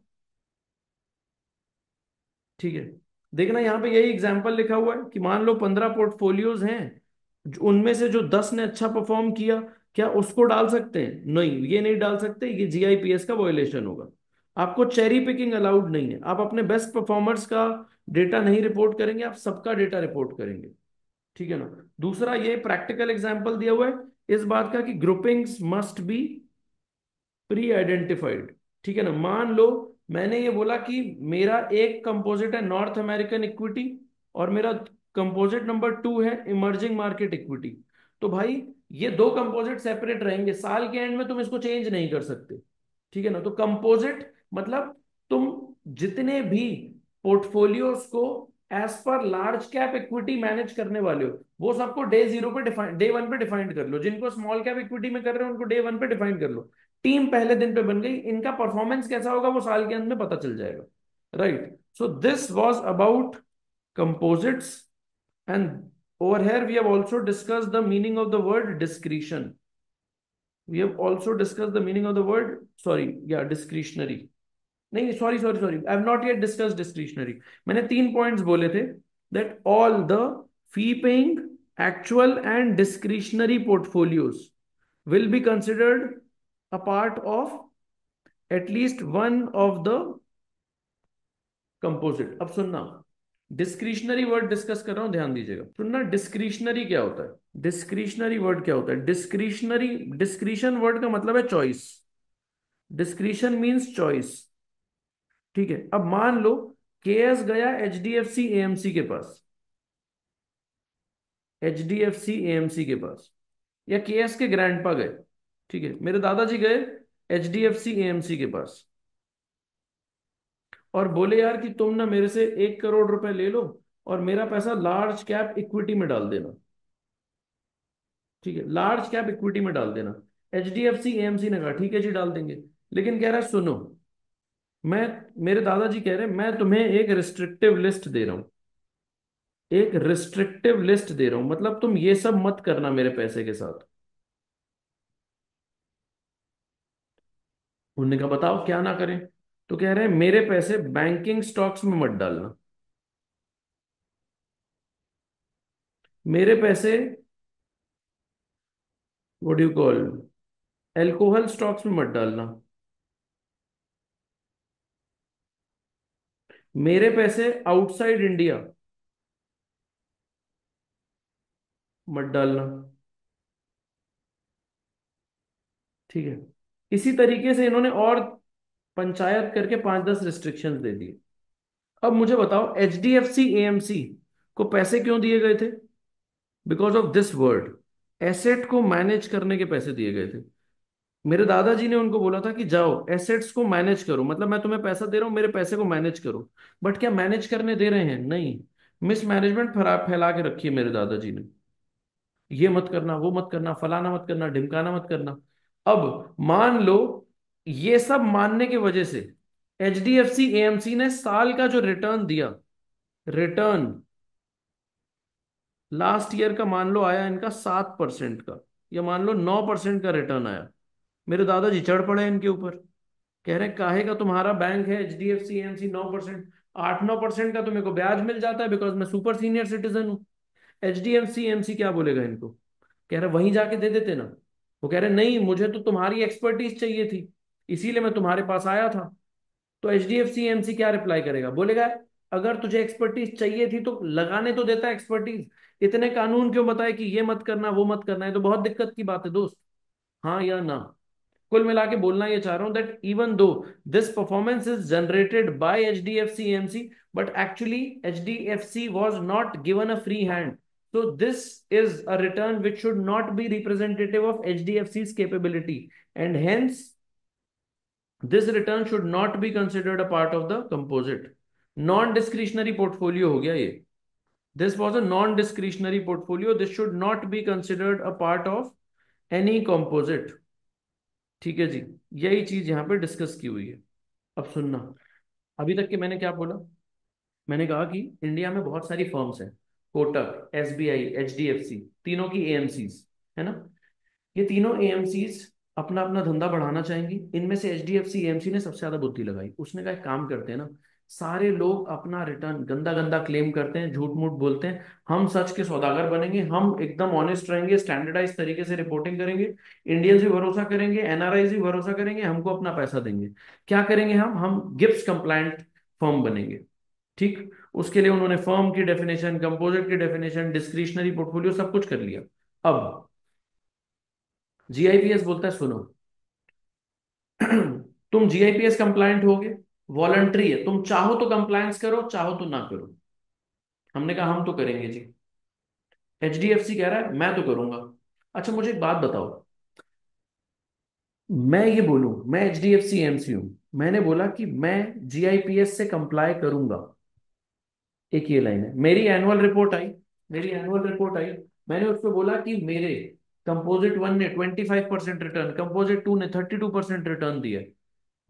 ठीक है, देखना यहाँ पे यही एग्जाम्पल लिखा हुआ है कि मान लो 15 पोर्टफोलियोज हैं, उनमें से जो 10 ने अच्छा परफॉर्म किया, क्या उसको डाल सकते हैं? नहीं, ये नहीं डाल सकते, ये जीआईपीएस का वॉयलेशन होगा। आपको चेरी पिकिंग अलाउड नहीं है, आप अपने बेस्ट परफॉर्मर्स का डेटा नहीं रिपोर्ट करेंगे, आप सबका डेटा रिपोर्ट करेंगे। ठीक है ना? दूसरा ये प्रैक्टिकल एग्जांपल दिया हुआ है इस बात का कि groupings must be pre identified. ठीक है ना? मान लो मैंने ये बोला कि मेरा एक कंपोजिट है नॉर्थ अमेरिकन इक्विटी, और मेरा कंपोजिट नंबर 2 है इमर्जिंग मार्केट इक्विटी। तो भाई ये दो कंपोजिट सेपरेट रहेंगे, साल के एंड में तुम इसको चेंज नहीं कर सकते। ठीक है ना? तो कंपोजिट मतलब तुम जितने भी पोर्टफोलियोज को as per large cap equity manage करने वाले हो, वो सबको डे 0 पे डिफाइन, डे 1 पे डिफाइन कर लो। जिनको स्मॉल कैप इक्विटी में कर रहे हो उनको डे 1 पे डिफाइन कर लो। टीम पहले दिन पे बन गई, इनका परफॉर्मेंस कैसा होगा वो साल के अंत में पता चल जाएगा। Right, so this was about composites, and over here we have also discussed the meaning of the word discretion. We have also discussed the meaning of the word, sorry, yeah, discretionary. नहीं, sorry sorry sorry, I have not yet discuss discretionary. मैंने 3 points बोले थे, that all the fee paying, actual and discretionary portfolios will be considered a part of at least one of the composite. अब सुनना, discretionary word discuss कर रहा हूं, ध्यान दीजिएगा, सुनना। डिस्क्रिशनरी क्या होता है? डिस्क्रिशनरी वर्ड क्या होता है? डिस्क्रिशनरी, डिस्क्रिशन वर्ड का मतलब है चॉइस। Discretion means choice. ठीक है, अब मान लो केएस गया एचडीएफसी एएमसी के पास, एचडीएफसी एएमसी के पास, या केएस के ग्रैंडपा गए, ठीक है, मेरे दादाजी गए एचडीएफसी एएमसी के पास और बोले यार कि तुम ना मेरे से 1 करोड़ रुपए ले लो और मेरा पैसा लार्ज कैप इक्विटी में डाल देना, ठीक है, लार्ज कैप इक्विटी में डाल देना। एचडीएफसी एएमसी ने कहा ठीक है जी डाल देंगे, लेकिन कह रहा है सुनो, मैं, मेरे दादाजी कह रहे हैं मैं तुम्हें एक रिस्ट्रिक्टिव लिस्ट दे रहा हूं, एक रिस्ट्रिक्टिव लिस्ट दे रहा हूं, मतलब तुम ये सब मत करना मेरे पैसे के साथ। उन्होंने कहा बताओ क्या ना करें, तो कह रहे हैं मेरे पैसे बैंकिंग स्टॉक्स में मत डालना, मेरे पैसे what do you call alcohol stocks में मत डालना, मेरे पैसे आउटसाइड इंडिया मत डालना, ठीक है। इसी तरीके से इन्होंने और पंचायत करके 5-10 रिस्ट्रिक्शंस दे दिए। अब मुझे बताओ एचडीएफसी एएमसी को पैसे क्यों दिए गए थे? Because of this word, asset को मैनेज करने के पैसे दिए गए थे। मेरे दादाजी ने उनको बोला था कि जाओ एसेट्स को मैनेज करो, मतलब मैं तुम्हें पैसा दे रहा हूं, मेरे पैसे को मैनेज करो। बट क्या मैनेज करने दे रहे हैं? नहीं, मिसमैनेजमेंट फैला फैला के रखी है मेरे दादाजी ने, ये मत करना, वो मत करना, फलाना मत करना, ढिमकाना मत करना। अब मान लो ये सब मानने की वजह से एचडीएफसी एएमसी ने साल का जो रिटर्न दिया, रिटर्न लास्ट ईयर का मान लो आया इनका 7% का, या मान लो 9% का रिटर्न आया। मेरे दादाजी चढ़ पड़े इनके ऊपर, कह रहे हैं काहे का तुम्हारा बैंक है एचडीएफसी एएमसी 9%, 8-9% का तुम्हें को ब्याज मिल जाता है बिकॉज मैं सुपर सीनियर सिटीजन हूँ। एचडीएफसी एएमसी क्या बोलेगा इनको? कह रहे वहीं जाके दे देते ना। वो कह रहे नहीं मुझे तो तुम्हारी एक्सपर्टीज चाहिए थी, इसीलिए मैं तुम्हारे पास आया था। तो एचडीएफसी एमसी क्या रिप्लाई करेगा? बोलेगा अगर तुझे एक्सपर्टीज चाहिए थी तो लगाने तो देता एक्सपर्टीज, इतने कानून क्यों बताए कि ये मत करना वो मत करना है, तो बहुत दिक्कत की बात है दोस्त। हाँ या ना? कुल मिला के बोलना ये चाह रहा हूं that even though this performance is generated by HDFC MC, but actually HDFC was not given a free hand, so this is a return which should not be representative of HDFC's capability, and hence this return should not be considered a part of the composite non discretionary portfolio हो गया ये। This was a non discretionary portfolio, this should not be considered a part of any composite, ठीक है जी। यही चीज यहां पे discuss की हुई है। अब सुनना, अभी तक के मैंने क्या बोला? मैंने कहा कि इंडिया में बहुत सारी फर्म्स हैं, कोटक, एसबीआई, एचडीएफसी, तीनों की एएमसीज है ना। ये तीनों एएमसीज अपना अपना धंधा बढ़ाना चाहेंगी। इनमें से एचडीएफसी एएमसी ने सबसे ज्यादा बुद्धि लगाई, उसने कहा एक काम करते हैं ना, सारे लोग अपना रिटर्न गंदा गंदा क्लेम करते हैं, झूठ मूठ बोलते हैं, हम सच के सौदागर बनेंगे, हम एकदम ऑनेस्ट रहेंगे, स्टैंडर्डाइज तरीके से रिपोर्टिंग करेंगे, इंडियंस भी भरोसा करेंगे, एनआरआईज भी भरोसा करेंगे, हमको अपना पैसा देंगे। क्या करेंगे हम गिप्स कंप्लायंट फर्म बनेंगे, ठीक। उसके लिए उन्होंने फर्म की definition, composite key definition, discretionary portfolio सब कुछ कर लिया। अब जीआईपीएस बोलता है सुनो, तुम जीआईपीएस कंप्लायंट होगे, वॉलंटरी है, तुम चाहो तो कंप्लायंस करो, चाहो तो ना करो। हमने कहा हम तो करेंगे जी। एचडीएफसी कह रहा है मैं तो करूंगा। अच्छा मुझे एक बात बताओ, मैं ये बोलूं मैं एचडीएफसी एमसी हूं, मैंने बोला कि मैं जीआईपीएस से कंप्लाई करूंगा, एक ये लाइन है, मेरी एनुअल रिपोर्ट आई, मेरी एनुअल रिपोर्ट आई, मैंने उस पर बोला कि मेरे कंपोजिट वन ने 25% रिटर्न, कंपोजिट टू ने 32% रिटर्न दिया है।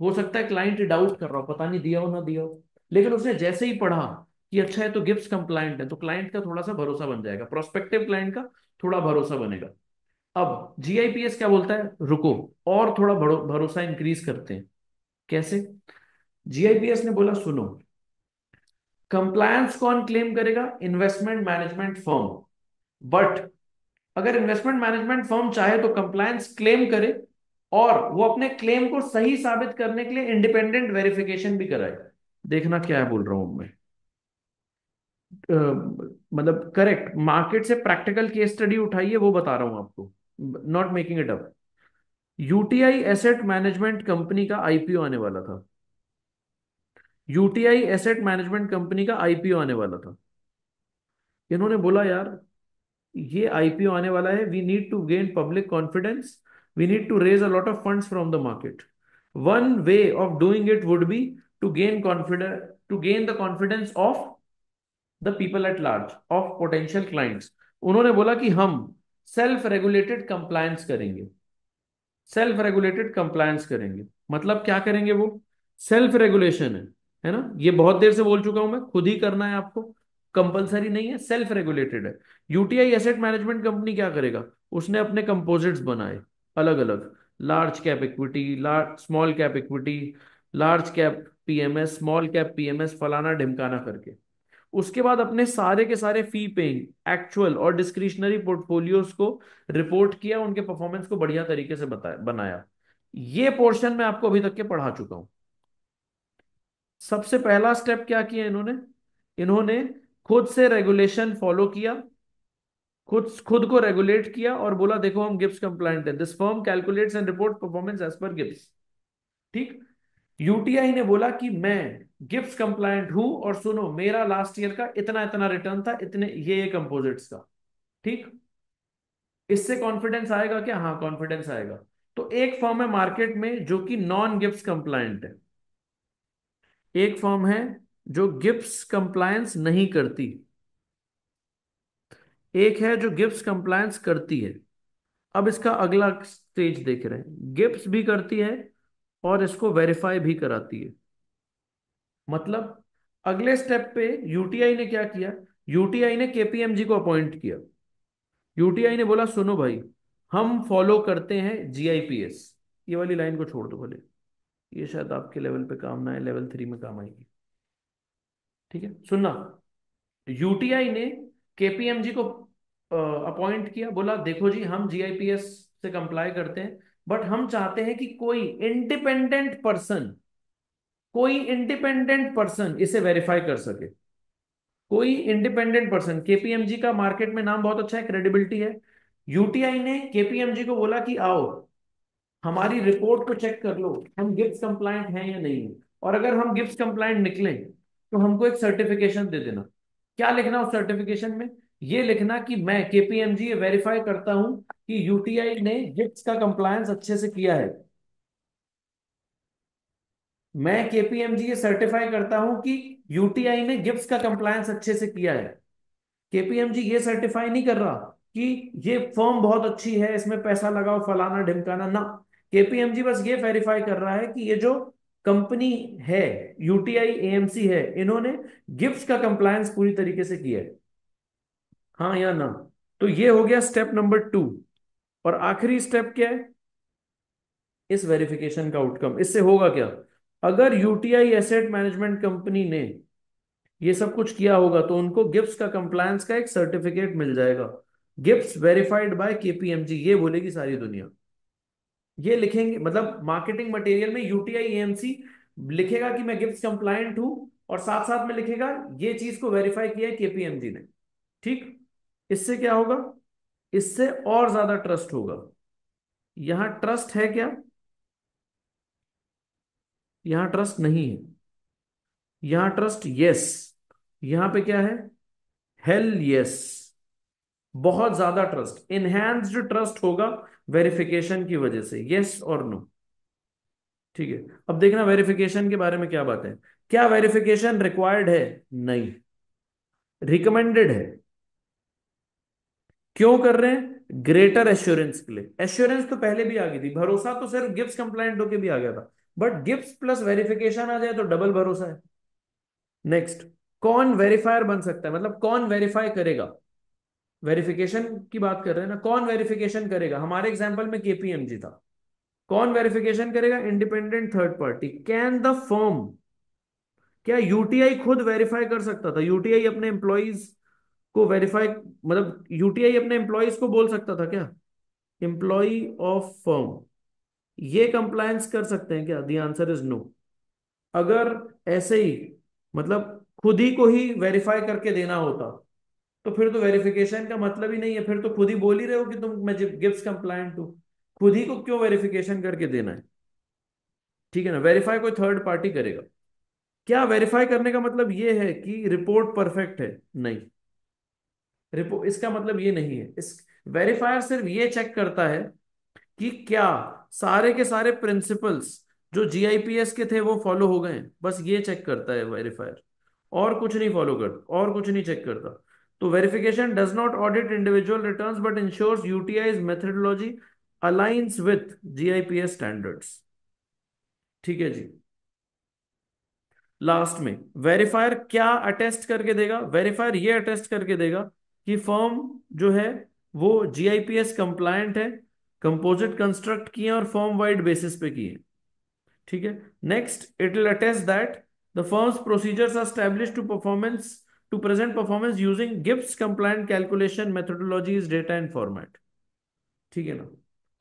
हो सकता है क्लाइंट डाउट कर रहा हो, पता नहीं दिया हो ना दिया हो, लेकिन उसने जैसे ही पढ़ा कि अच्छा है तो गिप्स कंप्लायंट है, तो क्लाइंट का थोड़ा सा भरोसा बन जाएगा, प्रोस्पेक्टिव क्लाइंट का थोड़ा भरोसा बनेगा। अब जीआईपीएस क्या बोलता है, रुको और थोड़ा भरोसा इंक्रीज करते हैं। कैसे? जीआईपीएस ने बोला सुनो, कंप्लायंस कौन क्लेम करेगा? Investment management firm. बट अगर इन्वेस्टमेंट मैनेजमेंट फर्म चाहे तो कंप्लायंस क्लेम करे, और वो अपने क्लेम को सही साबित करने के लिए इंडिपेंडेंट वेरिफिकेशन भी कराए। देखना क्या है बोल रहा हूं मैं, मतलब करेक्ट मार्केट से प्रैक्टिकल केस स्टडी उठाइए, वो बता रहा हूं आपको, not making it up. UTI asset management company का आईपीओ आने वाला था, यूटीआई एसेट मैनेजमेंट कंपनी का आईपीओ आने वाला था। इन्होंने बोला यार ये आईपीओ आने वाला है, we need to gain public confidence, we need to raise a lot of funds from the market. One way of doing it would be to gain confidence, to gain the confidence of the people at large, of potential clients. उन्होंने बोला कि हम self regulated compliance करेंगे, self regulated compliance करेंगे। मतलब क्या करेंगे वो? सेल्फ रेगुलेशन है ना, ये बहुत देर से बोल चुका हूं मैं, खुद ही करना है आपको, कंपलसरी नहीं है, सेल्फ रेगुलेटेड है। यूटीआई एसेट मैनेजमेंट कंपनी क्या करेगा? उसने अपने कंपोजिट्स बनाए अलग अलग, large cap equity, large small cap equity, large cap PMS, small cap PMS, फलाना ढिमकाना करके। उसके बाद अपने सारे के सारे फी पेइंग एक्चुअल और डिस्क्रिशनरी पोर्टफोलियोज को रिपोर्ट किया, उनके परफॉर्मेंस को बढ़िया तरीके से बताया बनाया। ये पोर्शन मैं आपको अभी तक के पढ़ा चुका हूं। सबसे पहला स्टेप क्या किया इन्होंने? इन्होंने खुद से रेगुलेशन फॉलो किया, खुद खुद को रेगुलेट किया और बोला देखो हम गिब्स कंप्लायंट है, this firm calculates and report performance as per GIPS. ठीक। यूटीआई ने बोला कि मैं गिब्स कंप्लायंट हूं और सुनो मेरा लास्ट ईयर का इतना इतना रिटर्न था, इतने ये कंपोजिट्स का। ठीक। इससे कॉन्फिडेंस आएगा क्या? हाँ कॉन्फिडेंस आएगा। तो एक फर्म है मार्केट में जो कि नॉन गिब्स कंप्लायंट है, एक फर्म है जो गिब्स कंप्लायंस नहीं करती, एक है जो गिब्स कंप्लायंस करती है। अब इसका अगला स्टेज देख रहे हैं, गिब्स भी करती है और इसको वेरीफाई भी कराती है। मतलब अगले स्टेप पे यूटीआई ने क्या किया? यूटीआई ने केपीएमजी को अपॉइंट किया। यूटीआई ने बोला सुनो भाई, हम फॉलो करते हैं जीआईपीएस। ये वाली लाइन को छोड़ दो भले, ये शायद आपके लेवल पे काम ना है, लेवल 3 में काम आएगी। ठीक है सुनना, यूटीआई ने केपीएमजी को अपॉइंट किया, बोला देखो जी हम जीआईपीएस से कंप्लाई करते हैं, बट हम चाहते हैं कि कोई इंडिपेंडेंट पर्सन इसे वेरीफाई कर सके। कोई इंडिपेंडेंट पर्सन, केपीएमजी का मार्केट में नाम बहुत अच्छा है, क्रेडिबिलिटी है। यूटीआई ने केपीएमजी को बोला कि आओ हमारी रिपोर्ट को चेक कर लो, हम गिब्स कंप्लायंट हैं या नहीं है, और अगर हम गिब्स कंप्लायंट निकले तो हमको एक सर्टिफिकेशन दे देना। क्या लिखना उस सर्टिफिकेशन में? ये लिखना कि मैं केपीएमजी वेरीफाई करता हूं कि यूटीआई ने गिब्स का कंप्लायंस अच्छे से किया है। मैं केपीएमजी ये सर्टिफाई करता हूं कि यूटीआई ने गिब्स का कंप्लायंस अच्छे से किया है। केपीएमजी ये सर्टिफाई नहीं कर रहा कि ये फर्म बहुत अच्छी है, इसमें पैसा लगाओ फलाना ढिमकाना ना। केपीएमजी बस ये वेरीफाई कर रहा है कि ये जो कंपनी है, यूटीआई एएमसी है, इन्होंने गिब्स का कंप्लायंस पूरी तरीके से किया है, हाँ या ना। तो ये हो गया स्टेप नंबर 2। और आखिरी स्टेप क्या है इस वेरिफिकेशन का आउटकम? इससे होगा क्या? अगर यूटीआई एसेट मैनेजमेंट कंपनी ने ये सब कुछ किया होगा तो उनको गिब्स का कंप्लायंस का एक सर्टिफिकेट मिल जाएगा, गिब्स वेरीफाइड बाय केपीएमजी, ये बोलेगी सारी दुनिया। ये लिखेंगे, मतलब मार्केटिंग मटेरियल में यूटीआई एएमसी लिखेगा कि मैं गिब्स कंप्लायंट हूं, और साथ साथ में लिखेगा ये चीज को वेरीफाई किया है केपीएमजी ने। ठीक। इससे क्या होगा? इससे और ज्यादा ट्रस्ट होगा। यहां ट्रस्ट है क्या? यहां ट्रस्ट नहीं है, यहां ट्रस्ट यस। यहां पे क्या है? Hello yes. बहुत ज्यादा ट्रस्ट, इनहैंस्ड ट्रस्ट होगा वेरिफिकेशन की वजह से, यस और नो। ठीक है। अब देखना वेरिफिकेशन के बारे में क्या बात है। क्या वेरिफिकेशन रिक्वायर्ड है? नहीं, रिकमेंडेड है। क्यों कर रहे हैं? ग्रेटर एश्योरेंस के लिए। एश्योरेंस तो पहले भी आ गई थी, भरोसा तो सिर्फ गिब्स कंप्लायंट होके भी आ गया था, बट गिब्स प्लस वेरिफिकेशन आ जाए तो डबल भरोसा है। नेक्स्ट, कौन वेरीफायर बन सकता है, मतलब कौन वेरीफाई करेगा? वेरिफिकेशन की बात कर रहे हैं ना, कौन वेरिफिकेशन करेगा? हमारे एग्जांपल में केपीएमजी था। कौन वेरिफिकेशन करेगा? Independent third party. Can the firm, क्या यूटीआई खुद वेरीफाई कर सकता था? यूटीआई अपने एम्प्लॉइज को वेरीफाई, मतलब यूटीआई अपने एम्प्लॉइज को बोल सकता था क्या, एम्प्लॉय ऑफ फर्म ये कंप्लायंस कर सकते हैं क्या? The answer is no. अगर ऐसे ही, मतलब खुद ही को ही वेरीफाई करके देना होता तो फिर तो वेरिफिकेशन का मतलब ही नहीं है, फिर तो खुद ही बोल ही रहे हो कि तुम, मैं गिब्स कंप्लायंट हूं, खुद ही को क्यों वेरिफिकेशन करके देना है? ठीक है ना, वेरीफाई कोई थर्ड पार्टी करेगा। क्या वेरीफाई करने का मतलब ये है कि रिपोर्ट परफेक्ट है? नहीं, रिपोर्ट इसका मतलब ये नहीं है। इस वेरीफायर सिर्फ ये चेक करता है कि क्या सारे के सारे प्रिंसिपल्स जो जीआईपीएस के थे वो फॉलो हो गए हैं, बस ये चेक करता है वेरीफायर। और कुछ नहीं फॉलो करता, और कुछ नहीं चेक करता। तो verification does not audit individual returns but insures UTI's methodology aligns with GIPS standards. ठीक है जी। लास्ट में वेरीफायर क्या अटेस्ट करके देगा? वेरीफायर ये अटेस्ट करके देगा कि फर्म जो है वो जीआईपीएस कंप्लायंट है, कंपोजिट कंस्ट्रक्ट किए और फर्म वाइड बेसिस पे किए। ठीक है। Next it will attest that the firm's procedures are established to present performance using GIPS compliant calculation methodologies data and format. ठीक है ना?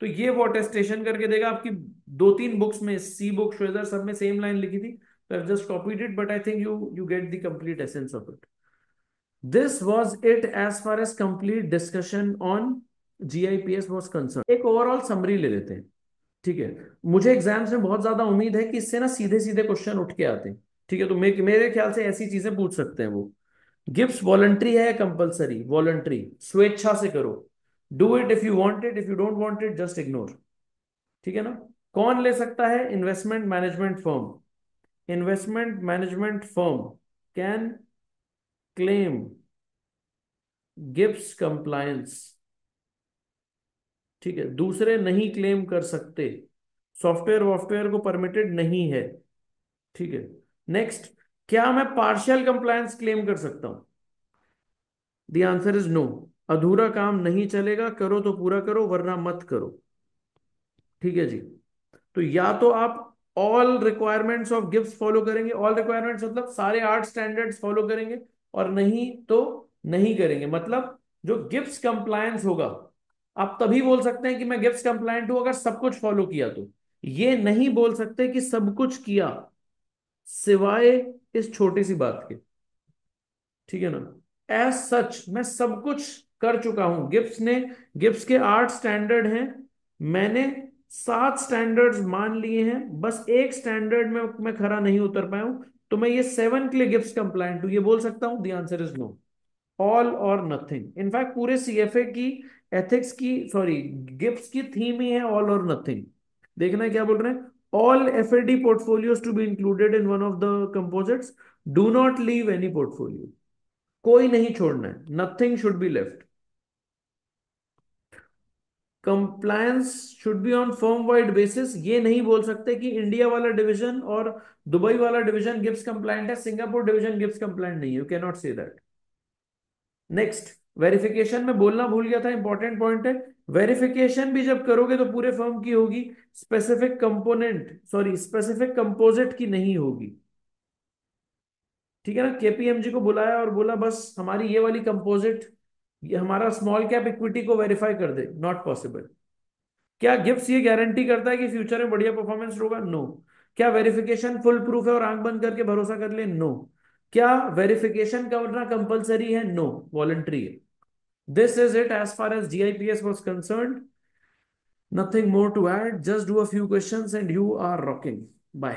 तो ये वो अटेस्टेशन करके देगा। आपकी दो तीन बुक्स में, सी बुक, श्वेदर, सब में सेम लाइन लिखी थी, तो I just copied it, but I think you get the complete essence of it. This was it as far as complete discussion on GIPS was concern. एक ओवरऑल समरी ले लेते हैं। ठीक है। मुझे एग्जाम्स में बहुत ज्यादा उम्मीद है कि इससे ना सीधे सीधे क्वेश्चन उठ के आते हैं। ठीक है, तो मेरे ख्याल से ऐसी चीजें पूछ सकते हैं वो। गिफ्ट वॉलंटरी है या कंपलसरी? वॉलंटरी, स्वेच्छा से करो। Do it if you want it, if you don't want it just ignore. ठीक है ना? कौन ले सकता है? Investment management firm. Investment management firm can claim GIPS compliance. ठीक है, दूसरे नहीं क्लेम कर सकते। सॉफ्टवेयर वॉफ्टवेयर को परमिटेड नहीं है। ठीक है। नेक्स्ट, क्या मैं पार्शियल कंप्लायंस क्लेम कर सकता हूं? The answer is no. अधूरा काम नहीं चलेगा, करो तो पूरा करो वरना मत करो। ठीक है जी। तो या तो आप all requirements of Gibbs follow करेंगे, ऑल रिक्वायरमेंट्स मतलब सारे 8 स्टैंडर्ड्स फॉलो करेंगे, और नहीं तो नहीं करेंगे। मतलब जो गिब्स कंप्लायंस होगा, आप तभी बोल सकते हैं कि मैं गिब्स कंप्लायंट हूं अगर सब कुछ फॉलो किया तो। ये नहीं बोल सकते कि सब कुछ किया, सिवाय इस छोटी सी बात के। ठीक है ना? एज सच मैं सब कुछ कर चुका हूं। गिब्स के 8 स्टैंडर्ड हैं, मैंने 7 स्टैंडर्ड्स मान लिए हैं, बस एक स्टैंडर्ड में मैं खरा नहीं उतर पाया हूं, तो मैं ये 7 के लिए गिब्स कंप्लायंट हूं, ये बोल सकता हूं? The answer is no. All or nothing. In fact पूरे सीएफए की एथिक्स की, सॉरी, गिब्स की थीम ही है ऑल और नथिंग। देखना है क्या बोल रहे हैं। All FAD portfolios to be included in one of the composites, do not leave any portfolio. कोई नहीं छोड़ना है, nothing should be left. Compliance should be on firm wide basis, ये नहीं बोल सकते कि इंडिया वाला डिवीजन और दुबई वाला डिवीजन गिब्स कंप्लायंट है, सिंगापुर डिवीजन गिब्स कंप्लायंट नहीं है। You can not say that. Next, verification में बोलना भूल गया था, इंपॉर्टेंट पॉइंट है। वेरिफिकेशन भी जब करोगे तो पूरे फर्म की होगी, specific component, sorry specific composite key नहीं होगी। ठीक है ना? केपीएमजी को बुलाया और बोला बस हमारी ये वाली कंपोजिट, ये हमारा स्मॉल कैप इक्विटी को वेरीफाई कर दे, नॉट पॉसिबल। क्या गिफ्ट ये गारंटी करता है कि फ्यूचर में बढ़िया परफॉर्मेंस होगा? नो। क्या वेरिफिकेशन फुल प्रूफ है और आंख बंद करके भरोसा कर ले? नो। क्या वेरिफिकेशन करना कंपलसरी है? नो, वॉलंटरी है। This is it as far as GIPS was concerned. Nothing more to add. Just do a few questions and you are rocking. Bye.